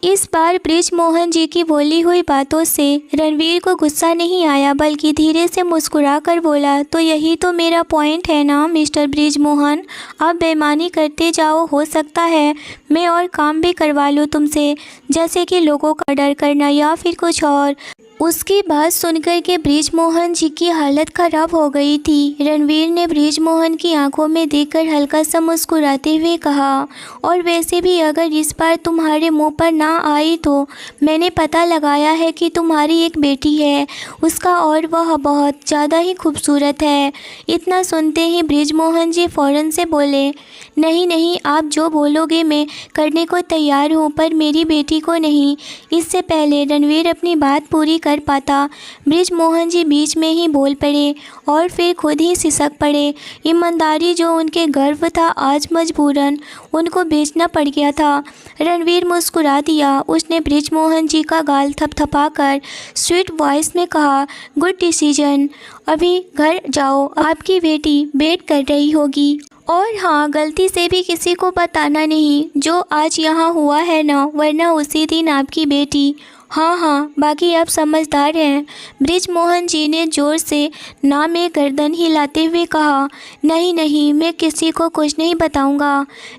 इस बार बृजमोहन जी की बोली हुई बातों से रणवीर को गुस्सा नहीं आया, बल्कि धीरे से मुस्कुरा कर बोला, तो यही तो मेरा पॉइंट है ना मिस्टर बृजमोहन, आप बेईमानी करते जाओ, हो सकता है मैं और काम भी करवा लूँ तुमसे, जैसे कि लोगों का डर करना या फिर कुछ और। उसकी बात सुनकर के बृजमोहन जी की हालत ख़राब हो गई थी। रणवीर ने बृजमोहन की आंखों में देखकर हल्का सा मुस्कुराते हुए कहा, और वैसे भी अगर इस बार तुम्हारे मुंह पर ना आई तो मैंने पता लगाया है कि तुम्हारी एक बेटी है उसका, और वह बहुत ज़्यादा ही खूबसूरत है। इतना सुनते ही बृजमोहन जी फ़ौरन से बोले, नहीं नहीं, आप जो बोलोगे मैं करने को तैयार हूँ, पर मेरी बेटी को नहीं। इससे पहले रणवीर अपनी बात पूरी कर पाता, बृजमोहन जी बीच में ही बोल पड़े और फिर खुद ही सिसक पड़े। ईमानदारी जो उनके गर्व था, आज मजबूरन उनको बेचना पड़ गया था। रणवीर मुस्कुरा दिया। उसने बृजमोहन जी का गाल थपथपाकर स्वीट वॉइस में कहा, गुड डिसीजन, अभी घर जाओ, आपकी बेटी वेट कर रही होगी। और हाँ, गलती से भी किसी को बताना नहीं जो आज यहाँ हुआ है ना, वरना उसी दिन आपकी बेटी। हाँ हाँ, बाकी आप समझदार हैं। बृजमोहन जी ने ज़ोर से ना में गर्दन हिलाते हुए कहा, नहीं नहीं, मैं किसी को कुछ नहीं बताऊंगा।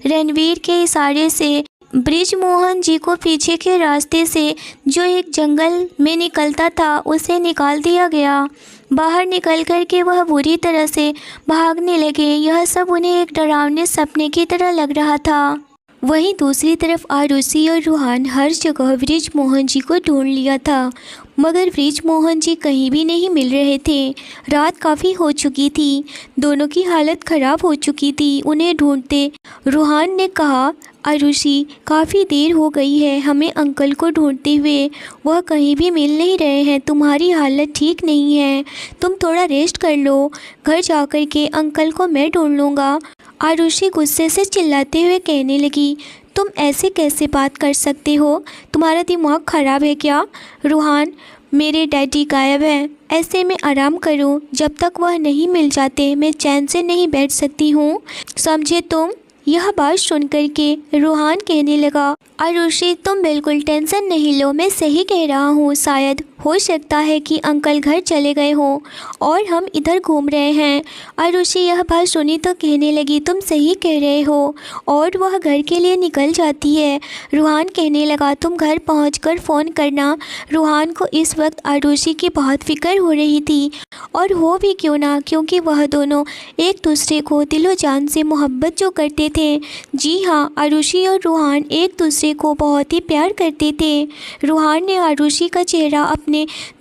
रणवीर के इशारे से बृजमोहन जी को पीछे के रास्ते से जो एक जंगल में निकलता था उसे निकाल दिया गया। बाहर निकल कर के वह बुरी तरह से भागने लगे। यह सब उन्हें एक डरावने सपने की तरह लग रहा था। वहीं दूसरी तरफ आरुषि और रूहान हर जगह बृजमोहन जी को ढूंढ लिया था, मगर बृजमोहन जी कहीं भी नहीं मिल रहे थे। रात काफ़ी हो चुकी थी, दोनों की हालत ख़राब हो चुकी थी उन्हें ढूंढते। रूहान ने कहा, आरुषि, काफ़ी देर हो गई है हमें अंकल को ढूंढते हुए, वह कहीं भी मिल नहीं रहे हैं। तुम्हारी हालत ठीक नहीं है, तुम थोड़ा रेस्ट कर लो, घर जाकर के अंकल को मैं ढूंढ लूँगा। आरुषि गुस्से से चिल्लाते हुए कहने लगी, तुम ऐसे कैसे बात कर सकते हो, तुम्हारा दिमाग ख़राब है क्या? रूहान, मेरे डैडी गायब हैं, ऐसे में आराम करो, जब तक वह नहीं मिल जाते मैं चैन से नहीं बैठ सकती हूँ, समझे तुम? यह बात सुनकर के रूहान कहने लगा, आरुषि तुम बिल्कुल टेंशन नहीं लो, मैं सही कह रहा हूँ। शायद हो सकता है कि अंकल घर चले गए हों और हम इधर घूम रहे हैं। आरुषि यह बात सुनी तो कहने लगी, तुम सही कह रहे हो, और वह घर के लिए निकल जाती है। रूहान कहने लगा, तुम घर पहुंचकर फ़ोन करना। रूहान को इस वक्त आरुषि की बहुत फिक्र हो रही थी, और हो भी क्यों ना, क्योंकि वह दोनों एक दूसरे को दिलो जान से मोहब्बत जो करते थे। जी हाँ, आरुषि और रूहान एक दूसरे को बहुत ही प्यार करते थे। रूहान ने आरुषि का चेहरा अपने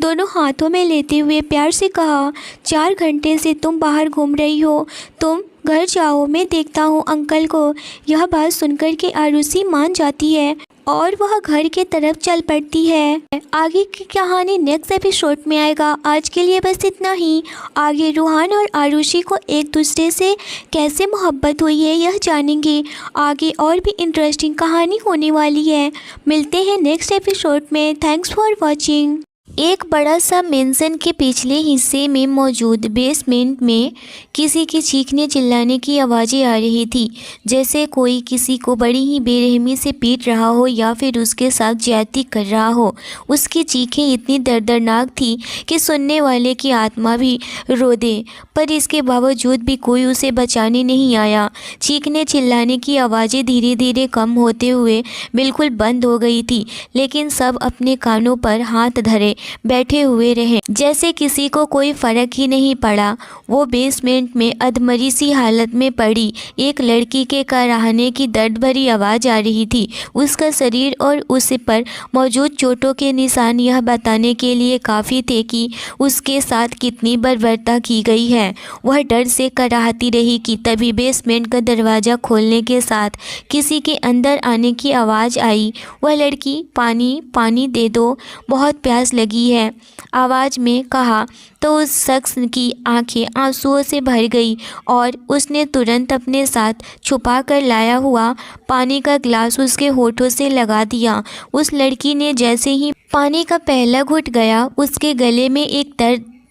दोनों हाथों में लेते हुए प्यार से कहा, 4 घंटे से तुम बाहर घूम रही हो, तुम घर जाओ, मैं देखता हूँ अंकल को। यह बात सुनकर के आरुषि मान जाती है और वह घर के तरफ चल पड़ती है। आगे की कहानी नेक्स्ट एपिसोड में आएगा। आज के लिए बस इतना ही। आगे रूहान और आरुषि को एक दूसरे से कैसे मोहब्बत हुई है यह जानेंगे। आगे और भी इंटरेस्टिंग कहानी होने वाली है। मिलते हैं नेक्स्ट एपिसोड में। Thanks for watching. एक बड़ा सा मेंशन के पिछले हिस्से में मौजूद बेसमेंट में किसी की चीखने चिल्लाने की आवाज़ें आ रही थी, जैसे कोई किसी को बड़ी ही बेरहमी से पीट रहा हो या फिर उसके साथ ज्यादती कर रहा हो। उसकी चीखें इतनी दर्दनाक थी कि सुनने वाले की आत्मा भी रो दे, पर इसके बावजूद भी कोई उसे बचाने नहीं आया। चीखने चिल्लाने की आवाज़ें धीरे धीरे कम होते हुए बिल्कुल बंद हो गई थी, लेकिन सब अपने कानों पर हाथ धरे बैठे हुए रहे, जैसे किसी को कोई फर्क ही नहीं पड़ा। वो बेसमेंट में अधमरी सी हालत में पड़ी एक लड़की के कराहने की दर्द भरी आवाज़ आ रही थी। उसका शरीर और उस पर मौजूद चोटों के निशान यह बताने के लिए काफ़ी थे कि उसके साथ कितनी बर्बरता की गई है। वह डर से कराहती रही कि तभी बेसमेंट का दरवाज़ा खोलने के साथ किसी के अंदर आने की आवाज़ आई। वह लड़की, पानी पानी दे दो, बहुत प्यास लगी है, आवाज़ में कहा तो उस शख्स की आंखें आंसुओं से भर गई और उसने तुरंत अपने साथ छुपा कर लाया हुआ पानी का गिलास उसके होठों से लगा दिया। उस लड़की ने जैसे ही पानी का पहला घुट गया, उसके गले में एक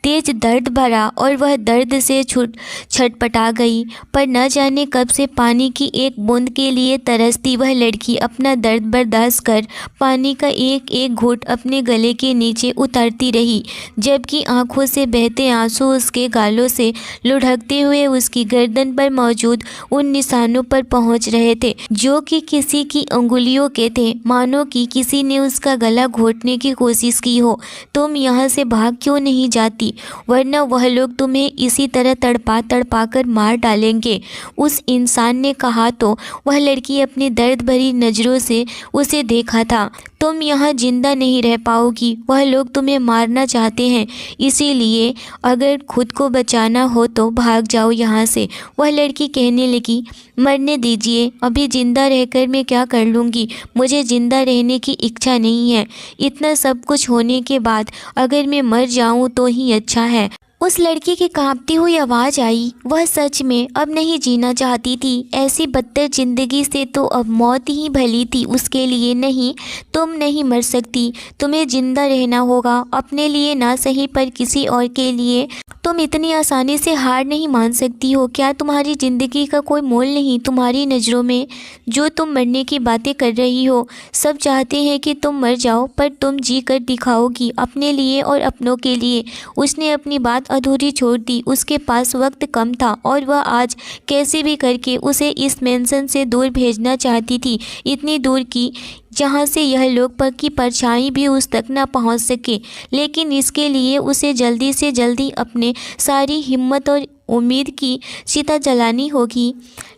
तेज दर्द भरा और वह दर्द से छटपटा गई। पर न जाने कब से पानी की एक बूंद के लिए तरसती वह लड़की अपना दर्द बर्दाश्त कर पानी का एक एक घूंट अपने गले के नीचे उतारती रही, जबकि आंखों से बहते आंसू उसके गालों से लुढ़कते हुए उसकी गर्दन पर मौजूद उन निशानों पर पहुंच रहे थे जो कि किसी की अंगुलियों के थे, मानो कि किसी ने उसका गला घोंटने की कोशिश की हो। तुम यहाँ से भाग क्यों नहीं जाती, वरना वह लोग तुम्हें इसी तरह तड़पा कर मार डालेंगे, उस इंसान ने कहा। तो वह लड़की अपनी दर्द भरी नज़रों से उसे देखा था। तुम यहाँ जिंदा नहीं रह पाओगी, वह लोग तुम्हें मारना चाहते हैं, इसीलिए अगर खुद को बचाना हो तो भाग जाओ यहाँ से। वह लड़की कहने लगी, मरने दीजिए, अभी जिंदा रहकर मैं क्या कर लूँगी, मुझे जिंदा रहने की इच्छा नहीं है। इतना सब कुछ होने के बाद अगर मैं मर जाऊँ तो ही अच्छा है। उस लड़की की कांपती हुई आवाज़ आई। वह सच में अब नहीं जीना चाहती थी। ऐसी बदतर ज़िंदगी से तो अब मौत ही भली थी उसके लिए। नहीं, तुम नहीं मर सकती, तुम्हें जिंदा रहना होगा, अपने लिए ना सही पर किसी और के लिए। तुम इतनी आसानी से हार नहीं मान सकती हो। क्या तुम्हारी ज़िंदगी का कोई मोल नहीं तुम्हारी नज़रों में? जो तुम मरने की बातें कर रही हो, सब चाहते हैं कि तुम मर जाओ, पर तुम जी कर दिखाओगी अपने लिए और अपनों के लिए। उसने अपनी बात अधूरी छोड़ दी। उसके पास वक्त कम था और वह आज कैसे भी करके उसे इस मेंशन से दूर भेजना चाहती थी, इतनी दूर की जहाँ से यह लोग पर की परछाई भी उस तक न पहुँच सके। लेकिन इसके लिए उसे जल्दी से जल्दी अपने सारी हिम्मत और उम्मीद की चिता जलानी होगी।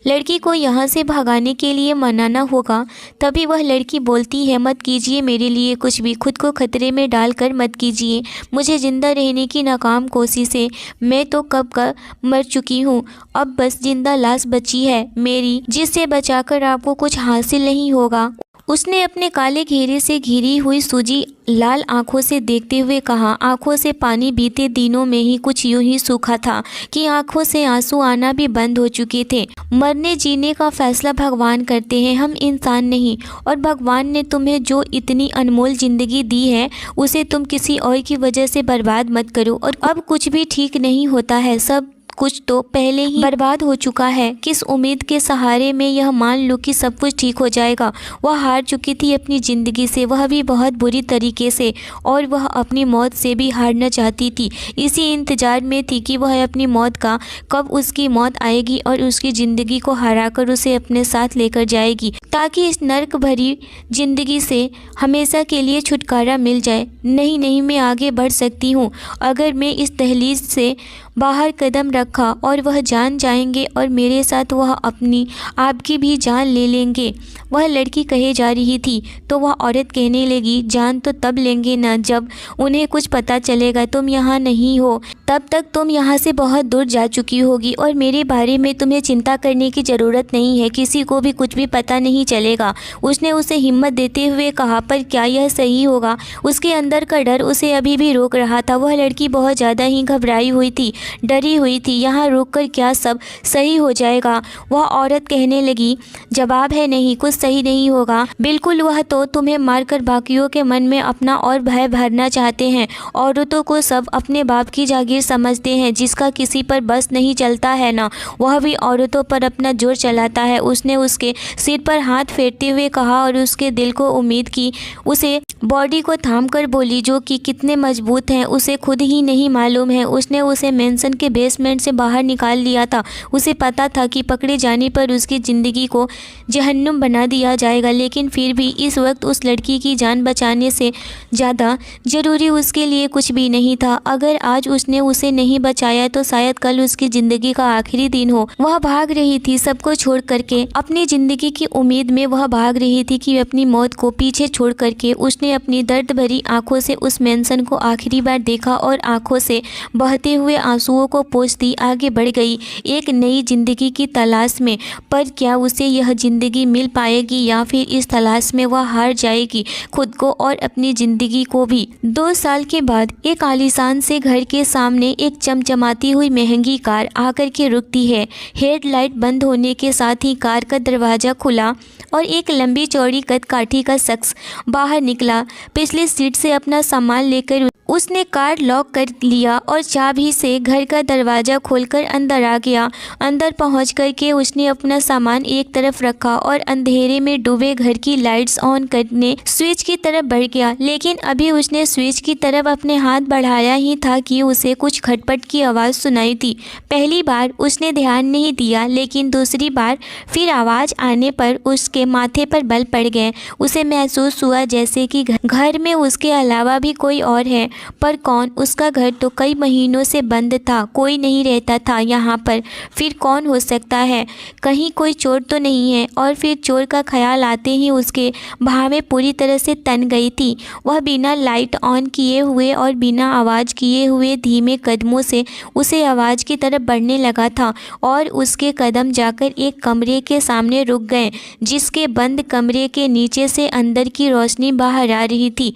लड़की को यहाँ से भगाने के लिए मनाना होगा। तभी वह लड़की बोलती है, मत कीजिए मेरे लिए कुछ भी, खुद को खतरे में डालकर मत कीजिए मुझे जिंदा रहने की नाकाम कोशिशें। मैं तो कब का मर चुकी हूँ, अब बस जिंदा लाश बची है मेरी, जिससे बचाकर आपको कुछ हासिल नहीं होगा। उसने अपने काले घेरे से घिरी हुई सूजी लाल आंखों से देखते हुए कहा। आंखों से पानी बीते दिनों में ही कुछ यूं ही सूखा था कि आंखों से आंसू आना भी बंद हो चुके थे। मरने जीने का फैसला भगवान करते हैं, हम इंसान नहीं। और भगवान ने तुम्हें जो इतनी अनमोल ज़िंदगी दी है उसे तुम किसी और की वजह से बर्बाद मत करो। और अब कुछ भी ठीक नहीं होता है, सब कुछ तो पहले ही बर्बाद हो चुका है। किस उम्मीद के सहारे में यह मान लो कि सब कुछ ठीक हो जाएगा। वह हार चुकी थी अपनी ज़िंदगी से, वह भी बहुत बुरी तरीके से, और वह अपनी मौत से भी हारना चाहती थी। इसी इंतज़ार में थी कि वह अपनी मौत का कब उसकी मौत आएगी और उसकी ज़िंदगी को हराकर उसे अपने साथ लेकर जाएगी, ताकि इस नर्क भरी ज़िंदगी से हमेशा के लिए छुटकारा मिल जाए। नहीं नहीं, मैं आगे बढ़ सकती हूँ। अगर मैं इस दहलीज से बाहर कदम रखा और वह जान जाएंगे और मेरे साथ वह अपनी आपकी भी जान ले लेंगे। वह लड़की कहे जा रही थी तो वह औरत कहने लगी, जान तो तब लेंगे ना जब उन्हें कुछ पता चलेगा तुम यहाँ नहीं हो। तब तक तुम यहाँ से बहुत दूर जा चुकी होगी और मेरे बारे में तुम्हें चिंता करने की ज़रूरत नहीं है, किसी को भी कुछ भी पता नहीं चलेगा। उसने उसे हिम्मत देते हुए कहा, पर क्या यह सही होगा? उसके अंदर का डर उसे अभी भी रोक रहा था। वह लड़की बहुत ज़्यादा ही घबराई हुई थी, डरी हुई थी। यहाँ रुककर क्या सब सही हो जाएगा? वह औरत कहने लगी, जवाब है नहीं, कुछ सही नहीं होगा। बिल्कुल, वह तो तुम्हें मारकर बाकियों के मन में अपना और भय भरना चाहते हैं। औरतों को सब अपने बाप की जागीर समझते हैं, जिसका किसी पर बस नहीं चलता है ना, वह भी औरतों पर अपना जोर चलाता है। उसने उसके सिर पर हाथ फेरते हुए कहा और उसके दिल को उम्मीद की उसे बॉडी को थाम कर बोली, जो कि कितने मजबूत हैं उसे खुद ही नहीं मालूम है। उसने उसे मेंशन के बेसमेंट से बाहर निकाल लिया था। उसे पता था कि पकड़े जाने पर उसकी ज़िंदगी को जहन्नुम बना दिया जाएगा, लेकिन फिर भी इस वक्त उस लड़की की जान बचाने से ज़्यादा ज़रूरी उसके लिए कुछ भी नहीं था। अगर आज उसने उसे नहीं बचाया तो शायद कल उसकी ज़िंदगी का आखिरी दिन हो। वह भाग रही थी सबको छोड़ करके, अपनी ज़िंदगी की उम्मीद में वह भाग रही थी कि अपनी मौत को पीछे छोड़ करके। उसने अपनी दर्द भरी आंखों से उस मेंशन को आखिरी बार देखा और आंखों से बहते हुए आंसुओं को पोंछती आगे बढ़ गई एक नई ज़िंदगी की तलाश में। पर क्या उसे यह ज़िंदगी मिल पाएगी या फिर इस तलाश में वह हार जाएगी, खुद को और अपनी ज़िंदगी को भी। 2 साल के बाद एक आलीशान से घर के सामने एक चमचमाती हुई महंगी कार आकर के रुकती है। हेडलाइट बंद होने के साथ ही कार का दरवाज़ा खुला और एक लंबी चौड़ी कद-काठी का शख्स बाहर निकला। पिछली सीट से अपना सामान लेकर उसने कार लॉक कर लिया और चाबी से घर का दरवाज़ा खोलकर अंदर आ गया। अंदर पहुंच कर के उसने अपना सामान एक तरफ रखा और अंधेरे में डूबे घर की लाइट्स ऑन करने स्विच की तरफ बढ़ गया। लेकिन अभी उसने स्विच की तरफ अपने हाथ बढ़ाया ही था कि उसे कुछ खटपट की आवाज़ सुनाई दी। पहली बार उसने ध्यान नहीं दिया, लेकिन दूसरी बार फिर आवाज़ आने पर उसके माथे पर बल पड़ गए। उसे महसूस हुआ जैसे कि घर में उसके अलावा भी कोई और है। पर कौन? उसका घर तो कई महीनों से बंद था, कोई नहीं रहता था यहाँ पर। फिर कौन हो सकता है? कहीं कोई चोर तो नहीं है? और फिर चोर का ख्याल आते ही उसके भावें पूरी तरह से तन गई थी। वह बिना लाइट ऑन किए हुए और बिना आवाज़ किए हुए धीमे कदमों से उसे आवाज़ की तरफ बढ़ने लगा था और उसके कदम जाकर एक कमरे के सामने रुक गए, जिसके बंद कमरे के नीचे से अंदर की रोशनी बाहर आ रही थी।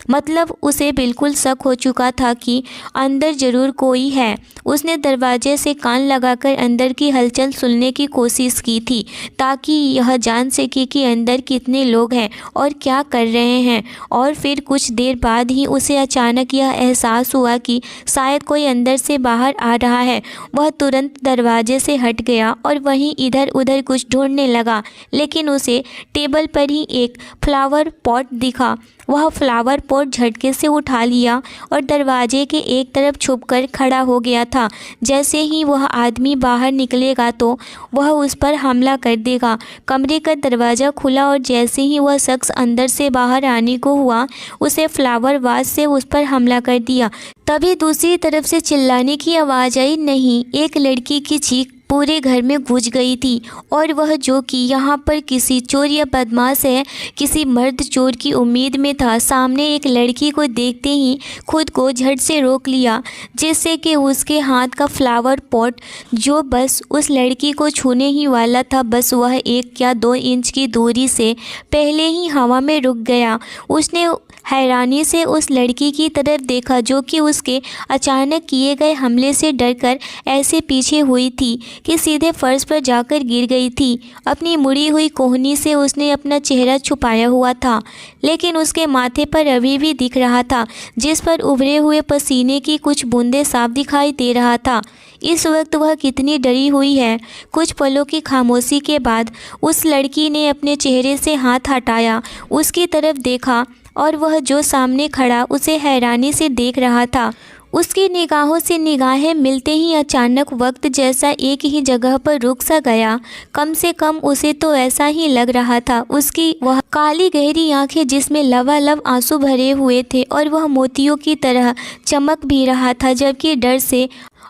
मतलब उसे बिल्कुल शक हो चुका था कि अंदर ज़रूर कोई है। उसने दरवाजे से कान लगाकर अंदर की हलचल सुनने की कोशिश की थी, ताकि यह जान सके कि अंदर कितने लोग हैं और क्या कर रहे हैं। और फिर कुछ देर बाद ही उसे अचानक यह एहसास हुआ कि शायद कोई अंदर से बाहर आ रहा है। वह तुरंत दरवाजे से हट गया और वहीं इधर उधर कुछ ढूंढने लगा, लेकिन उसे टेबल पर ही एक फ्लावर पॉट दिखा। वह फ्लावर पॉट झटके से उठा लिया और दरवाजे के एक तरफ छुपकर खड़ा हो गया था। जैसे ही वह आदमी बाहर निकलेगा तो वह उस पर हमला कर देगा। कमरे का दरवाज़ा खुला और जैसे ही वह शख्स अंदर से बाहर आने को हुआ, उसे फ्लावर वाज से उस पर हमला कर दिया। तभी दूसरी तरफ से चिल्लाने की आवाज़ आई। नहीं, एक लड़की की चीख पूरे घर में गूंज गई थी, और वह जो कि यहाँ पर किसी चोर या बदमाश है, किसी मर्द चोर की उम्मीद में था, सामने एक लड़की को देखते ही खुद को झट से रोक लिया, जिससे कि उसके हाथ का फ्लावर पॉट जो बस उस लड़की को छूने ही वाला था, बस वह 1 या 2 इंच की दूरी से पहले ही हवा में रुक गया। उसने हैरानी से उस लड़की की तरफ देखा जो कि उसके अचानक किए गए हमले से डरकर ऐसे पीछे हुई थी कि सीधे फर्श पर जाकर गिर गई थी। अपनी मुड़ी हुई कोहनी से उसने अपना चेहरा छुपाया हुआ था, लेकिन उसके माथे पर अभी भी दिख रहा था, जिस पर उभरे हुए पसीने की कुछ बूंदें साफ दिखाई दे रहा था। इस वक्त वह कितनी डरी हुई है। कुछ पलों की खामोशी के बाद उस लड़की ने अपने चेहरे से हाथ हटाया, उसकी तरफ देखा और वह जो सामने खड़ा उसे हैरानी से देख रहा था। उसकी निगाहों से निगाहें मिलते ही अचानक वक्त जैसा एक ही जगह पर रुक सा गया। कम से कम उसे तो ऐसा ही लग रहा था। उसकी वह काली गहरी आंखें जिसमें लबालब आंसू भरे हुए थे और वह मोतियों की तरह चमक भी रहा था, जबकि डर से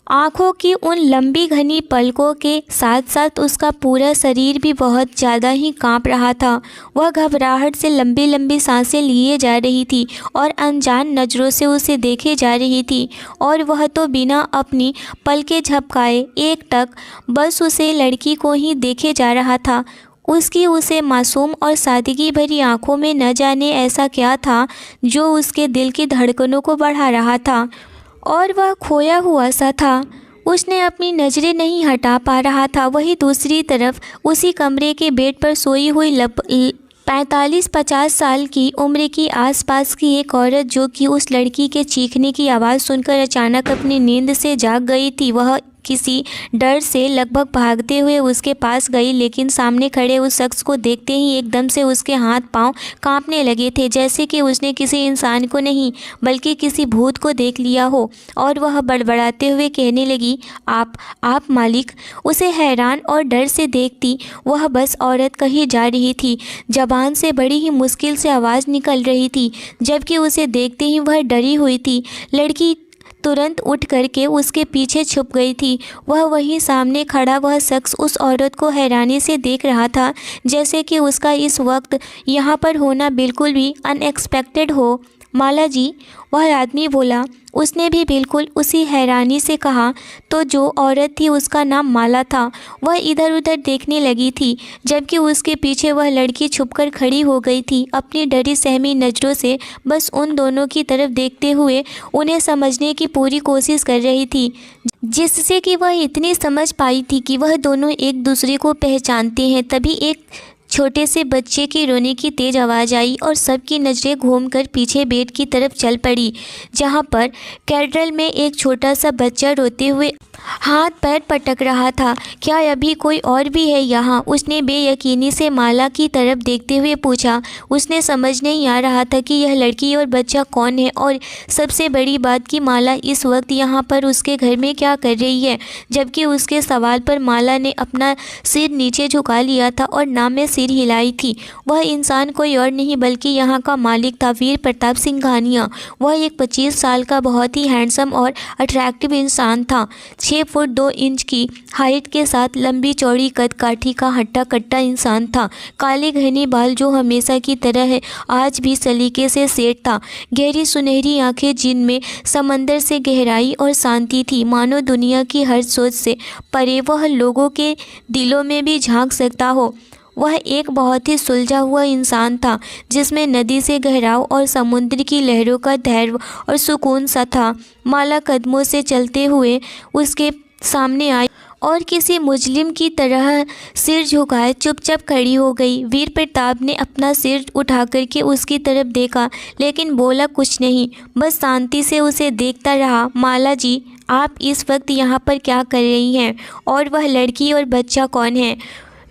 आँखों की उन लंबी घनी पलकों के साथ साथ उसका पूरा शरीर भी बहुत ज़्यादा ही काँप रहा था। वह घबराहट से लंबी लंबी सांसें लिए जा रही थी और अनजान नज़रों से उसे देखे जा रही थी, और वह तो बिना अपनी पलकें झपकाए एकटक बस उसे लड़की को ही देखे जा रहा था। उसकी उसे मासूम और सादगी भरी आँखों में न जाने ऐसा क्या था जो उसके दिल की धड़कनों को बढ़ा रहा था, और वह खोया हुआ सा था। उसने अपनी नज़रें नहीं हटा पा रहा था। वही दूसरी तरफ उसी कमरे के बेड पर सोई हुई 45-50 साल की उम्र की आसपास की एक औरत, जो कि उस लड़की के चीखने की आवाज़ सुनकर अचानक अपनी नींद से जाग गई थी, वह किसी डर से लगभग भागते हुए उसके पास गई, लेकिन सामने खड़े उस शख्स को देखते ही एकदम से उसके हाथ पांव कांपने लगे थे, जैसे कि उसने किसी इंसान को नहीं बल्कि किसी भूत को देख लिया हो। और वह बड़बड़ाते हुए कहने लगी, आप मालिक। उसे हैरान और डर से देखती वह बस औरत कही जा रही थी। जबान से बड़ी ही मुश्किल से आवाज़ निकल रही थी, जबकि उसे देखते ही वह डरी हुई थी। लड़की तुरंत उठ करके उसके पीछे छुप गई थी। वह वहीं सामने खड़ा वह शख्स उस औरत को हैरानी से देख रहा था, जैसे कि उसका इस वक्त यहाँ पर होना बिल्कुल भी अनएक्सपेक्टेड हो। माला जी, वह आदमी बोला। उसने भी बिल्कुल उसी हैरानी से कहा। तो जो औरत थी उसका नाम माला था। वह इधर उधर देखने लगी थी, जबकि उसके पीछे वह लड़की छुपकर खड़ी हो गई थी, अपनी डरी सहमी नज़रों से बस उन दोनों की तरफ देखते हुए उन्हें समझने की पूरी कोशिश कर रही थी, जिससे कि वह इतनी समझ पाई थी कि वह दोनों एक दूसरे को पहचानते हैं। तभी एक छोटे से बच्चे की रोने की तेज़ आवाज़ आई और सबकी नज़रें घूमकर पीछे बेड की तरफ चल पड़ी, जहां पर कैड्रल में एक छोटा सा बच्चा रोते हुए हाथ पैर पटक रहा था। क्या अभी कोई और भी है यहाँ? उसने बेयकीनी से माला की तरफ देखते हुए पूछा। उसने समझ नहीं आ रहा था कि यह लड़की और बच्चा कौन है, और सबसे बड़ी बात कि माला इस वक्त यहाँ पर उसके घर में क्या कर रही है। जबकि उसके सवाल पर माला ने अपना सिर नीचे झुका लिया था और नाम में सिर हिलाई थी। वह इंसान कोई और नहीं बल्कि यहाँ का मालिक था, वीर प्रताप सिंघानिया। वह एक 25 साल का बहुत ही हैंडसम और अट्रैक्टिव इंसान था। 6 फुट 2 इंच की हाइट के साथ लंबी चौड़ी कद काठी का हट्टा कट्टा इंसान था। काले घने बाल जो हमेशा की तरह है आज भी सलीके से सेट था। गहरी सुनहरी आंखें जिनमें समंदर से गहराई और शांति थी, मानो दुनिया की हर सोच से परे वह लोगों के दिलों में भी झांक सकता हो। वह एक बहुत ही सुलझा हुआ इंसान था, जिसमें नदी से गहराव और समुद्र की लहरों का धैर्य और सुकून सा था। माला कदमों से चलते हुए उसके सामने आई और किसी मुजरिम की तरह सिर झुकाए चुपचाप खड़ी हो गई। वीर प्रताप ने अपना सिर उठा करके उसकी तरफ देखा, लेकिन बोला कुछ नहीं, बस शांति से उसे देखता रहा। माला जी, आप इस वक्त यहाँ पर क्या कर रही हैं? और वह लड़की और बच्चा कौन है?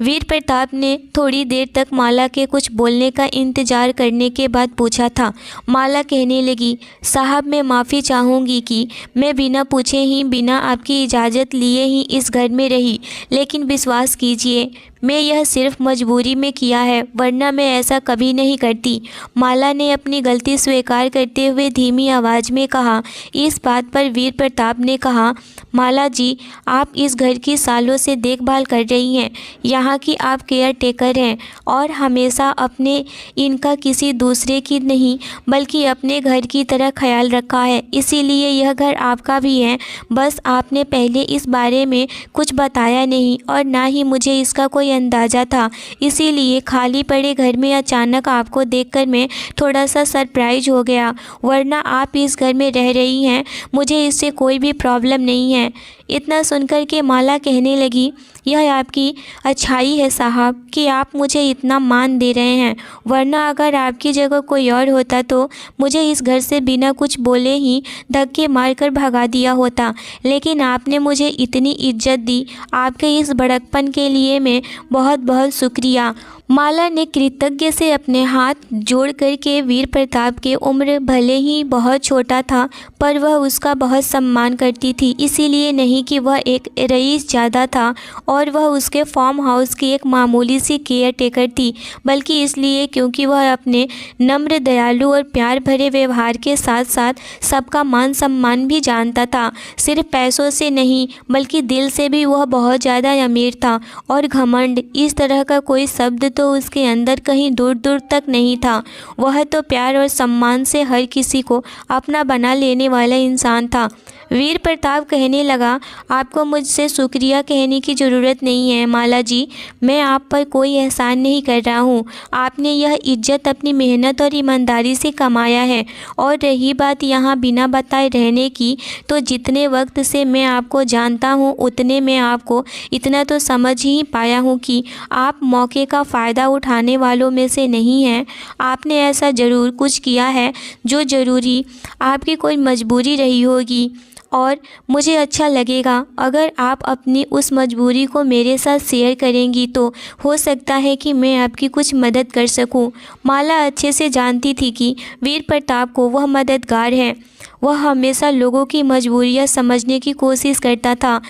वीर प्रताप ने थोड़ी देर तक माला के कुछ बोलने का इंतज़ार करने के बाद पूछा था। माला कहने लगी, साहब मैं माफ़ी चाहूँगी कि मैं बिना पूछे ही बिना आपकी इजाज़त लिए ही इस घर में रही, लेकिन विश्वास कीजिए मैं यह सिर्फ मजबूरी में किया है, वरना मैं ऐसा कभी नहीं करती। माला ने अपनी गलती स्वीकार करते हुए धीमी आवाज़ में कहा। इस बात पर वीर प्रताप ने कहा, माला जी, आप इस घर की सालों से देखभाल कर रही हैं, यहाँ की आप केयर टेकर हैं और हमेशा अपने इनका किसी दूसरे की नहीं बल्कि अपने घर की तरह ख्याल रखा है, इसीलिए यह घर आपका भी है। बस आपने पहले इस बारे में कुछ बताया नहीं और ना ही मुझे इसका कोई अंदाज़ा था, इसीलिए खाली पड़े घर में अचानक आपको देखकर मैं थोड़ा सा सरप्राइज हो गया, वरना आप इस घर में रह रही हैं, मुझे इससे कोई भी प्रॉब्लम नहीं है। इतना सुनकर के माला कहने लगी, यह आपकी अच्छाई है साहब कि आप मुझे इतना मान दे रहे हैं, वरना अगर आपकी जगह कोई और होता तो मुझे इस घर से बिना कुछ बोले ही धक्के मारकर भगा दिया होता, लेकिन आपने मुझे इतनी इज्जत दी, आपके इस बड़कपन के लिए मैं बहुत बहुत शुक्रिया। माला ने कृतज्ञ से अपने हाथ जोड़ करके वीर प्रताप की उम्र भले ही बहुत छोटा था, पर वह उसका बहुत सम्मान करती थी, इसीलिए नहीं कि वह एक रईस ज़्यादा था और वह उसके फार्म हाउस की एक मामूली सी केयर टेकर थी, बल्कि इसलिए क्योंकि वह अपने नम्र दयालु और प्यार भरे व्यवहार के साथ साथ सबका मान सम्मान भी जानता था। सिर्फ पैसों से नहीं बल्कि दिल से भी वह बहुत ज़्यादा अमीर था, और घमंड इस तरह का कोई शब्द तो उसके अंदर कहीं दूर दूर तक नहीं था। वह तो प्यार और सम्मान से हर किसी को अपना बना लेने वाला इंसान था। वीर प्रताप कहने लगा, आपको मुझसे शुक्रिया कहने की ज़रूरत नहीं है माला जी, मैं आप पर कोई एहसान नहीं कर रहा हूँ। आपने यह इज्जत अपनी मेहनत और ईमानदारी से कमाया है। और रही बात यहाँ बिना बताए रहने की, तो जितने वक्त से मैं आपको जानता हूँ उतने में आपको इतना तो समझ ही पाया हूँ कि आप मौके का फ़ायदा उठाने वालों में से नहीं हैं। आपने ऐसा ज़रूर कुछ किया है जो ज़रूरी आपकी कोई मजबूरी रही होगी, और मुझे अच्छा लगेगा अगर आप अपनी उस मजबूरी को मेरे साथ शेयर करेंगी, तो हो सकता है कि मैं आपकी कुछ मदद कर सकूं। माला अच्छे से जानती थी कि वीर प्रताप को वह मददगार है। वह हमेशा लोगों की मजबूरियां समझने की कोशिश करता था,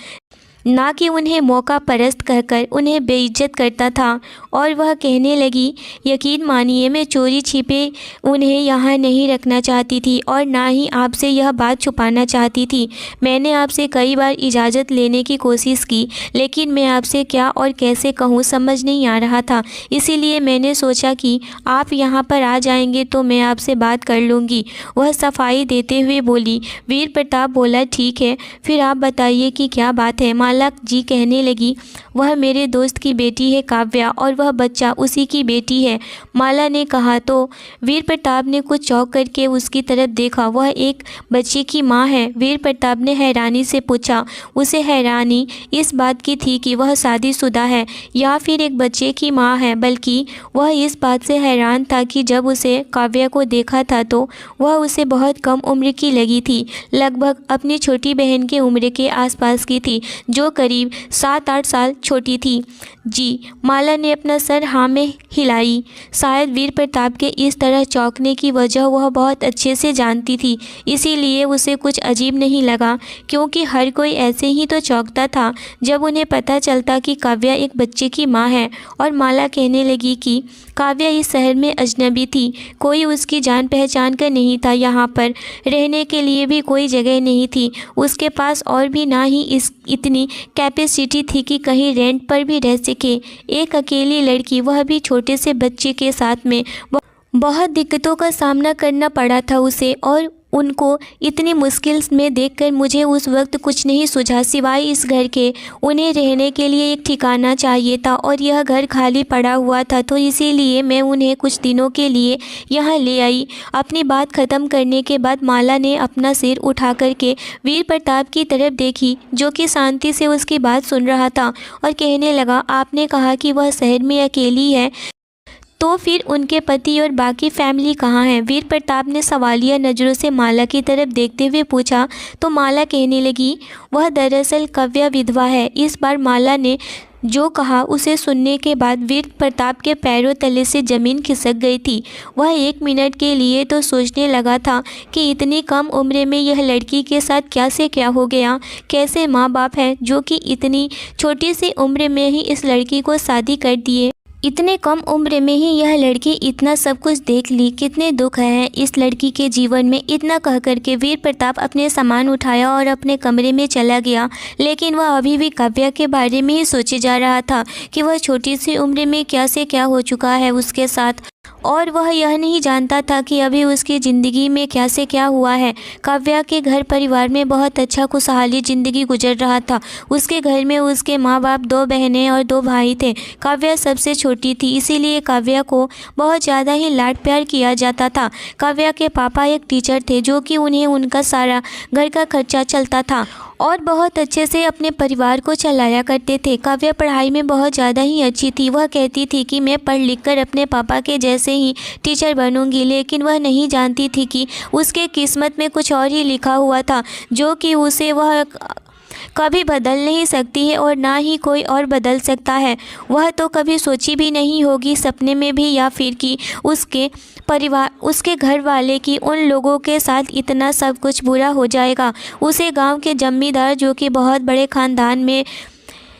ना कि उन्हें मौका परस्त कहकर उन्हें बेइज्जत करता था। और वह कहने लगी, यकीन मानिए मैं चोरी छिपे उन्हें यहाँ नहीं रखना चाहती थी और ना ही आपसे यह बात छुपाना चाहती थी। मैंने आपसे कई बार इजाज़त लेने की कोशिश की, लेकिन मैं आपसे क्या और कैसे कहूँ समझ नहीं आ रहा था। इसीलिए मैंने सोचा कि आप यहाँ पर आ जाएंगे तो मैं आपसे बात कर लूँगी। वह सफाई देते हुए बोली। वीर प्रताप बोला, ठीक है, फिर आप बताइए कि क्या बात है। माला जी कहने लगी, वह मेरे दोस्त की बेटी है काव्या, और वह बच्चा उसी की बेटी है। माला ने कहा तो वीर प्रताप ने कुछ चौंक करके उसकी तरफ देखा। वह एक बच्चे की माँ है? वीर प्रताप ने हैरानी से पूछा। उसे हैरानी इस बात की थी कि वह शादीशुदा है या फिर एक बच्चे की माँ है, बल्कि वह इस बात से हैरान था कि जब उसे काव्या को देखा था तो वह उसे बहुत कम उम्र की लगी थी, लगभग अपनी छोटी बहन की उम्र के आसपास की थी, जो करीब 7-8 साल छोटी थी। जी, माला ने अपना सर हाँ में हिलाई। शायद वीर प्रताप के इस तरह चौंकने की वजह वह बहुत अच्छे से जानती थी, इसीलिए उसे कुछ अजीब नहीं लगा, क्योंकि हर कोई ऐसे ही तो चौंकता था जब उन्हें पता चलता कि काव्या एक बच्चे की माँ है। और माला कहने लगी कि काव्या इस शहर में अजनबी थी, कोई उसकी जान पहचान का नहीं था, यहाँ पर रहने के लिए भी कोई जगह नहीं थी उसके पास, और भी ना ही इतनी कैपेसिटी थी कि कहीं रेंट पर भी रह सके। एक अकेली लड़की, वह भी छोटे से बच्चे के साथ में, बहुत दिक्कतों का सामना करना पड़ा था उसे। और उनको इतनी मुश्किल में देखकर मुझे उस वक्त कुछ नहीं सूझा सिवाय इस घर के। उन्हें रहने के लिए एक ठिकाना चाहिए था और यह घर खाली पड़ा हुआ था, तो इसीलिए मैं उन्हें कुछ दिनों के लिए यहाँ ले आई। अपनी बात ख़त्म करने के बाद माला ने अपना सिर उठा करके वीर प्रताप की तरफ देखी, जो कि शांति से उसकी बात सुन रहा था, और कहने लगा, आपने कहा कि वह शहर में अकेली है, तो फिर उनके पति और बाकी फैमिली कहाँ है? वीर प्रताप ने सवालिया नज़रों से माला की तरफ देखते हुए पूछा। तो माला कहने लगी, वह दरअसल काव्या विधवा है। इस बार माला ने जो कहा उसे सुनने के बाद वीर प्रताप के पैरों तले से ज़मीन खिसक गई थी। वह 1 मिनट के लिए तो सोचने लगा था कि इतनी कम उम्र में यह लड़की के साथ क्या से क्या हो गया। कैसे माँ बाप हैं जो कि इतनी छोटी सी उम्र में ही इस लड़की को शादी कर दिए। इतने कम उम्र में ही यह लड़की इतना सब कुछ देख ली। कितने दुख हैं इस लड़की के जीवन में। इतना कह करके वीर प्रताप अपने सामान उठाया और अपने कमरे में चला गया। लेकिन वह अभी भी काव्या के बारे में ही सोचे जा रहा था कि वह छोटी सी उम्र में क्या से क्या हो चुका है उसके साथ, और वह यह नहीं जानता था कि अभी उसकी ज़िंदगी में क्या से क्या हुआ है। काव्या के घर परिवार में बहुत अच्छा खुशहाली ज़िंदगी गुजर रहा था। उसके घर में उसके माँ बाप, 2 बहनें और 2 भाई थे। काव्या सबसे छोटी थी, इसीलिए काव्या को बहुत ज़्यादा ही लाड प्यार किया जाता था। काव्या के पापा एक टीचर थे, जो कि उन्हें उनका सारा घर का खर्चा चलता था और बहुत अच्छे से अपने परिवार को चलाया करते थे। काव्या पढ़ाई में बहुत ज़्यादा ही अच्छी थी। वह कहती थी कि मैं पढ़ लिख कर अपने पापा के जैसे ही टीचर बनूंगी, लेकिन वह नहीं जानती थी कि उसके किस्मत में कुछ और ही लिखा हुआ था, जो कि उसे वह कभी बदल नहीं सकती है और ना ही कोई और बदल सकता है। वह तो कभी सोची भी नहीं होगी सपने में भी, या फिर कि उसके परिवार, उसके घर वाले की उन लोगों के साथ इतना सब कुछ बुरा हो जाएगा। उसे गांव के जमींदार, जो कि बहुत बड़े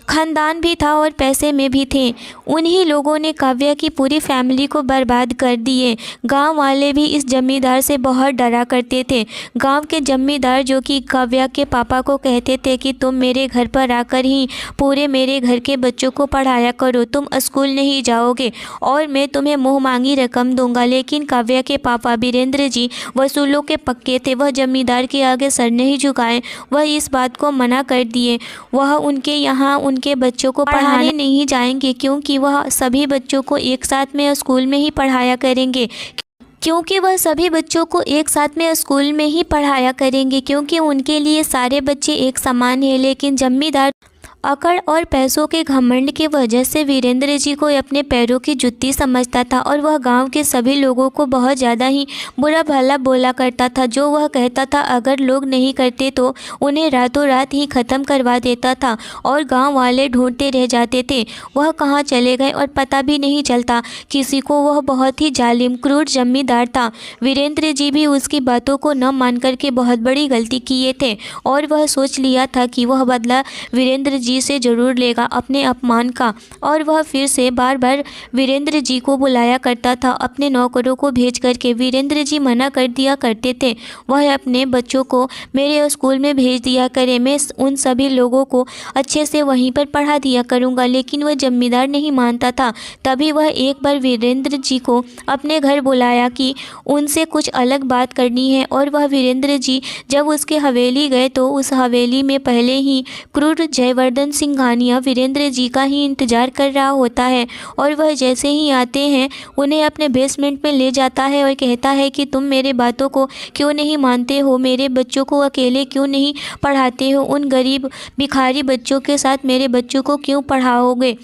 खानदान भी था और पैसे में भी थे, उन्हीं लोगों ने काव्या की पूरी फैमिली को बर्बाद कर दिए। गांव वाले भी इस जमींदार से बहुत डरा करते थे। गांव के जमींदार, जो कि काव्या के पापा को कहते थे कि तुम मेरे घर पर आकर ही पूरे मेरे घर के बच्चों को पढ़ाया करो, तुम स्कूल नहीं जाओगे और मैं तुम्हें मुँह मांगी रकम दूंगा। लेकिन काव्या के पापा वीरेंद्र जी वसूलों के पक्के थे। वह जमींदार के आगे सर नहीं झुकाए। वह इस बात को मना कर दिए। वह उनके यहाँ उनके बच्चों को पढ़ाने नहीं जाएंगे, क्योंकि वह सभी बच्चों को एक साथ में स्कूल में ही पढ़ाया करेंगे क्योंकि उनके लिए सारे बच्चे एक समान हैं। लेकिन जमींदार अकड़ और पैसों के घमंड की वजह से वीरेंद्र जी को अपने पैरों की जुत्ती समझता था और वह गांव के सभी लोगों को बहुत ज़्यादा ही बुरा भला बोला करता था। जो वह कहता था अगर लोग नहीं करते तो उन्हें रातों रात ही ख़त्म करवा देता था और गांव वाले ढूंढते रह जाते थे वह कहाँ चले गए और पता भी नहीं चलता किसी को। वह बहुत ही जालिम क्रूर जमींदार था। वीरेंद्र जी भी उसकी बातों को न मान करके बहुत बड़ी गलती किए थे और वह सोच लिया था कि वह बदला वीरेंद्र जी से ज़रूर लेगा अपने अपमान का। और वह फिर से बार बार वीरेंद्र जी को बुलाया करता था अपने नौकरों को भेज करके। वीरेंद्र जी मना कर दिया करते थे, वह अपने बच्चों को मेरे स्कूल में भेज दिया करे, मैं उन सभी लोगों को अच्छे से वहीं पर पढ़ा दिया करूँगा। लेकिन वह जमींदार नहीं मानता था। तभी वह एक बार वीरेंद्र जी को अपने घर बुलाया कि उनसे कुछ अलग बात करनी है। और वह वीरेंद्र जी जब उसके हवेली गए तो उस हवेली में पहले ही क्रूर जयवर्धन सिंघानिया वीरेंद्र जी का ही इंतज़ार कर रहा होता है। और वह जैसे ही आते हैं उन्हें अपने बेसमेंट में ले जाता है और कहता है कि तुम मेरे बातों को क्यों नहीं मानते हो, मेरे बच्चों को अकेले क्यों नहीं पढ़ाते हो, उन गरीब भिखारी बच्चों के साथ मेरे बच्चों को क्यों पढ़ाओगे।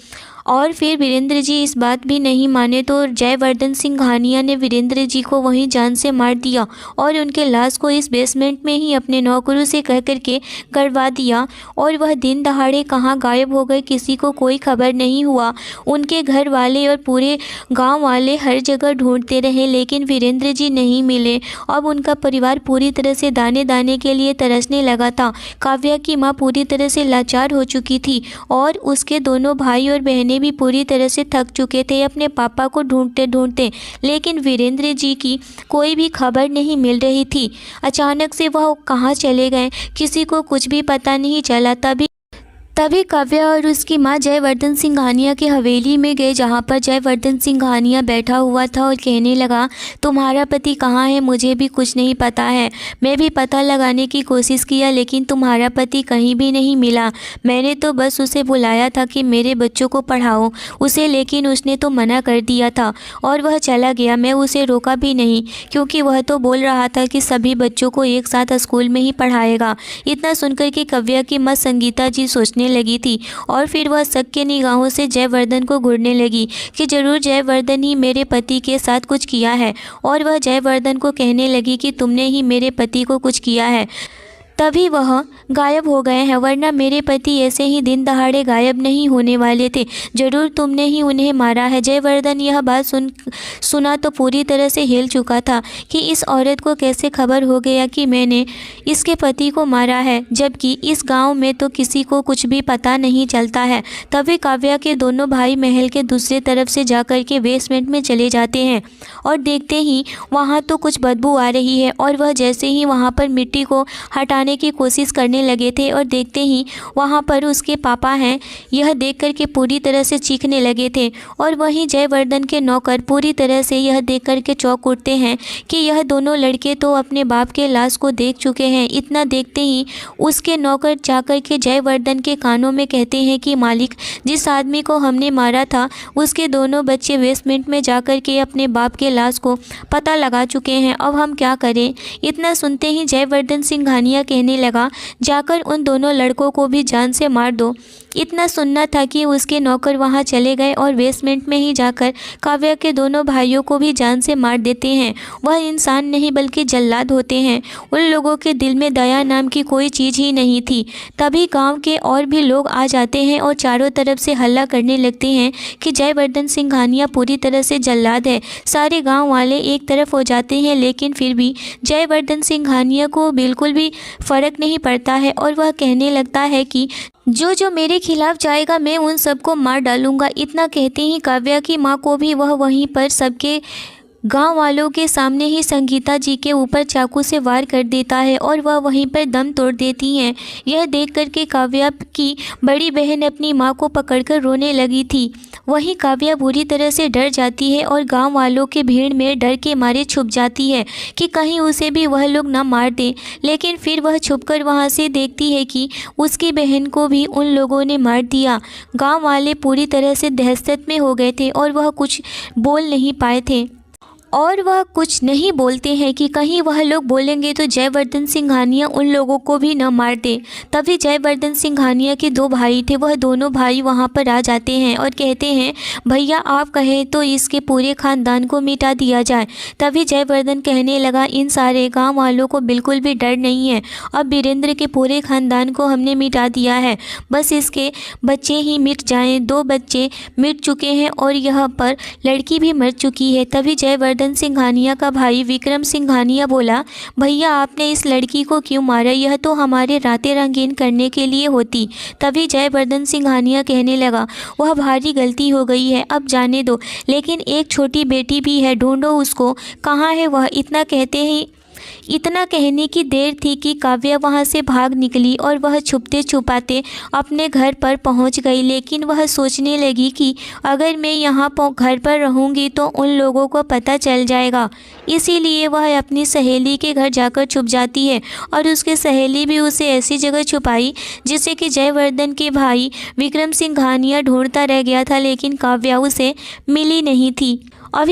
और फिर वीरेंद्र जी इस बात भी नहीं माने तो जयवर्धन सिंघानिया ने वीरेंद्र जी को वहीं जान से मार दिया और उनके लाश को इस बेसमेंट में ही अपने नौकरों से कह करके गड़वा दिया। और वह दिन दहाड़े कहाँ गायब हो गए किसी को कोई खबर नहीं हुआ। उनके घर वाले और पूरे गांव वाले हर जगह ढूंढते रहे लेकिन वीरेंद्र जी नहीं मिले। अब उनका परिवार पूरी तरह से दाने दाने के लिए तरसने लगा था। काव्या की माँ पूरी तरह से लाचार हो चुकी थी और उसके दोनों भाई और बहनें भी पूरी तरह से थक चुके थे अपने पापा को ढूंढते ढूंढते। लेकिन वीरेंद्र जी की कोई भी खबर नहीं मिल रही थी। अचानक से वह कहाँ चले गए किसी को कुछ भी पता नहीं चला। तभी काव्या और उसकी माँ जयवर्धन सिंघानिया की हवेली में गए जहाँ पर जयवर्धन सिंघानिया बैठा हुआ था और कहने लगा तुम्हारा पति कहाँ है, मुझे भी कुछ नहीं पता है। मैं भी पता लगाने की कोशिश किया लेकिन तुम्हारा पति कहीं भी नहीं मिला। मैंने तो बस उसे बुलाया था कि मेरे बच्चों को पढ़ाओ उसे, लेकिन उसने तो मना कर दिया था और वह चला गया। मैं उसे रोका भी नहीं क्योंकि वह तो बोल रहा था कि सभी बच्चों को एक साथ स्कूल में ही पढ़ाएगा। इतना सुनकर के काव्या की माँ संगीता जी सोचने लगी थी और फिर वह शक के निगाहों से जयवर्धन को घूरने लगी कि जरूर जयवर्धन ही मेरे पति के साथ कुछ किया है। और वह जयवर्धन को कहने लगी कि तुमने ही मेरे पति को कुछ किया है तभी वह गायब हो गए हैं, वरना मेरे पति ऐसे ही दिन दहाड़े गायब नहीं होने वाले थे। जरूर तुमने ही उन्हें मारा है। जयवर्धन यह बात सुना तो पूरी तरह से हिल चुका था कि इस औरत को कैसे खबर हो गया कि मैंने इसके पति को मारा है, जबकि इस गांव में तो किसी को कुछ भी पता नहीं चलता है। तभी काव्या के दोनों भाई महल के दूसरे तरफ से जाकर के बेसमेंट में चले जाते हैं और देखते ही वहाँ तो कुछ बदबू आ रही है। और वह जैसे ही वहाँ पर मिट्टी को हटाने की कोशिश करने लगे थे और देखते ही वहाँ पर उसके पापा हैं, यह देख कर के पूरी तरह से चीखने लगे थे। और वहीं जयवर्धन के नौकर पूरी तरह से यह देख कर के चौंक उठते हैं कि यह दोनों लड़के तो अपने बाप के लाश को देख चुके हैं। इतना देखते ही उसके नौकर जाकर के जयवर्धन के कानों में कहते हैं कि मालिक, जिस आदमी को हमने मारा था उसके दोनों बच्चे बेसमेंट में जाकर के अपने बाप के लाश को पता लगा चुके हैं, अब हम क्या करें। इतना सुनते ही जयवर्धन सिंघानिया कहने लगा जाकर उन दोनों लड़कों को भी जान से मार दो। इतना सुनना था कि उसके नौकर वहां चले गए और बेसमेंट में ही जाकर काव्या के दोनों भाइयों को भी जान से मार देते हैं। वह इंसान नहीं बल्कि जल्लाद होते हैं। उन लोगों के दिल में दया नाम की कोई चीज़ ही नहीं थी। तभी गांव के और भी लोग आ जाते हैं और चारों तरफ से हल्ला करने लगते हैं कि जयवर्धन सिंघानिया पूरी तरह से जल्लाद है। सारे गाँव वाले एक तरफ हो जाते हैं लेकिन फिर भी जयवर्धन सिंघानिया को बिल्कुल भी फ़र्क नहीं पड़ता है और वह कहने लगता है कि जो मेरे खिलाफ जाएगा मैं उन सबको मार डालूंगा। इतना कहते ही काव्या की माँ को भी वह वहीं पर सबके गांव वालों के सामने ही संगीता जी के ऊपर चाकू से वार कर देता है और वह वहीं पर दम तोड़ देती हैं। यह देख कर के काव्या की बड़ी बहन अपनी माँ को पकड़कर रोने लगी थी। वहीं काव्या बुरी तरह से डर जाती है और गांव वालों के भीड़ में डर के मारे छुप जाती है कि कहीं उसे भी वह लोग न मार दें। लेकिन फिर वह छुपकर वहां से देखती है कि उसकी बहन को भी उन लोगों ने मार दिया। गाँव वाले पूरी तरह से दहशत में हो गए थे और वह कुछ बोल नहीं पाए थे। और वह कुछ नहीं बोलते हैं कि कहीं वह लोग बोलेंगे तो जयवर्धन सिंघानिया उन लोगों को भी न मार दे। तभी जयवर्धन सिंघानिया के 2 भाई थे, वह दोनों भाई वहां पर आ जाते हैं और कहते हैं भैया आप कहें तो इसके पूरे खानदान को मिटा दिया जाए। तभी जयवर्धन कहने लगा इन सारे गांव वालों को बिल्कुल भी डर नहीं है, अब वीरेंद्र के पूरे खानदान को हमने मिटा दिया है, बस इसके बच्चे ही मिट जाएं। 2 बच्चे मिट चुके हैं और यहाँ पर लड़की भी मर चुकी है। तभी जयवर्धन सिंघानिया का भाई विक्रम सिंघानिया बोला भैया आपने इस लड़की को क्यों मारा, यह तो हमारे रातें रंगीन करने के लिए होती। तभी जयवर्धन सिंघानिया कहने लगा वह भारी गलती हो गई है, अब जाने दो, लेकिन एक छोटी बेटी भी है, ढूंढो उसको, कहाँ है वह। इतना कहने की देर थी कि काव्या वहाँ से भाग निकली और वह छुपते छुपाते अपने घर पर पहुँच गई। लेकिन वह सोचने लगी कि अगर मैं यहाँ घर पर रहूँगी तो उन लोगों को पता चल जाएगा, इसीलिए वह अपनी सहेली के घर जाकर छुप जाती है और उसकी सहेली भी उसे ऐसी जगह छुपाई जिससे कि जयवर्धन के भाई विक्रम सिंघानिया ढूंढता रह गया था, लेकिन काव्या उसे मिली नहीं थी। अभी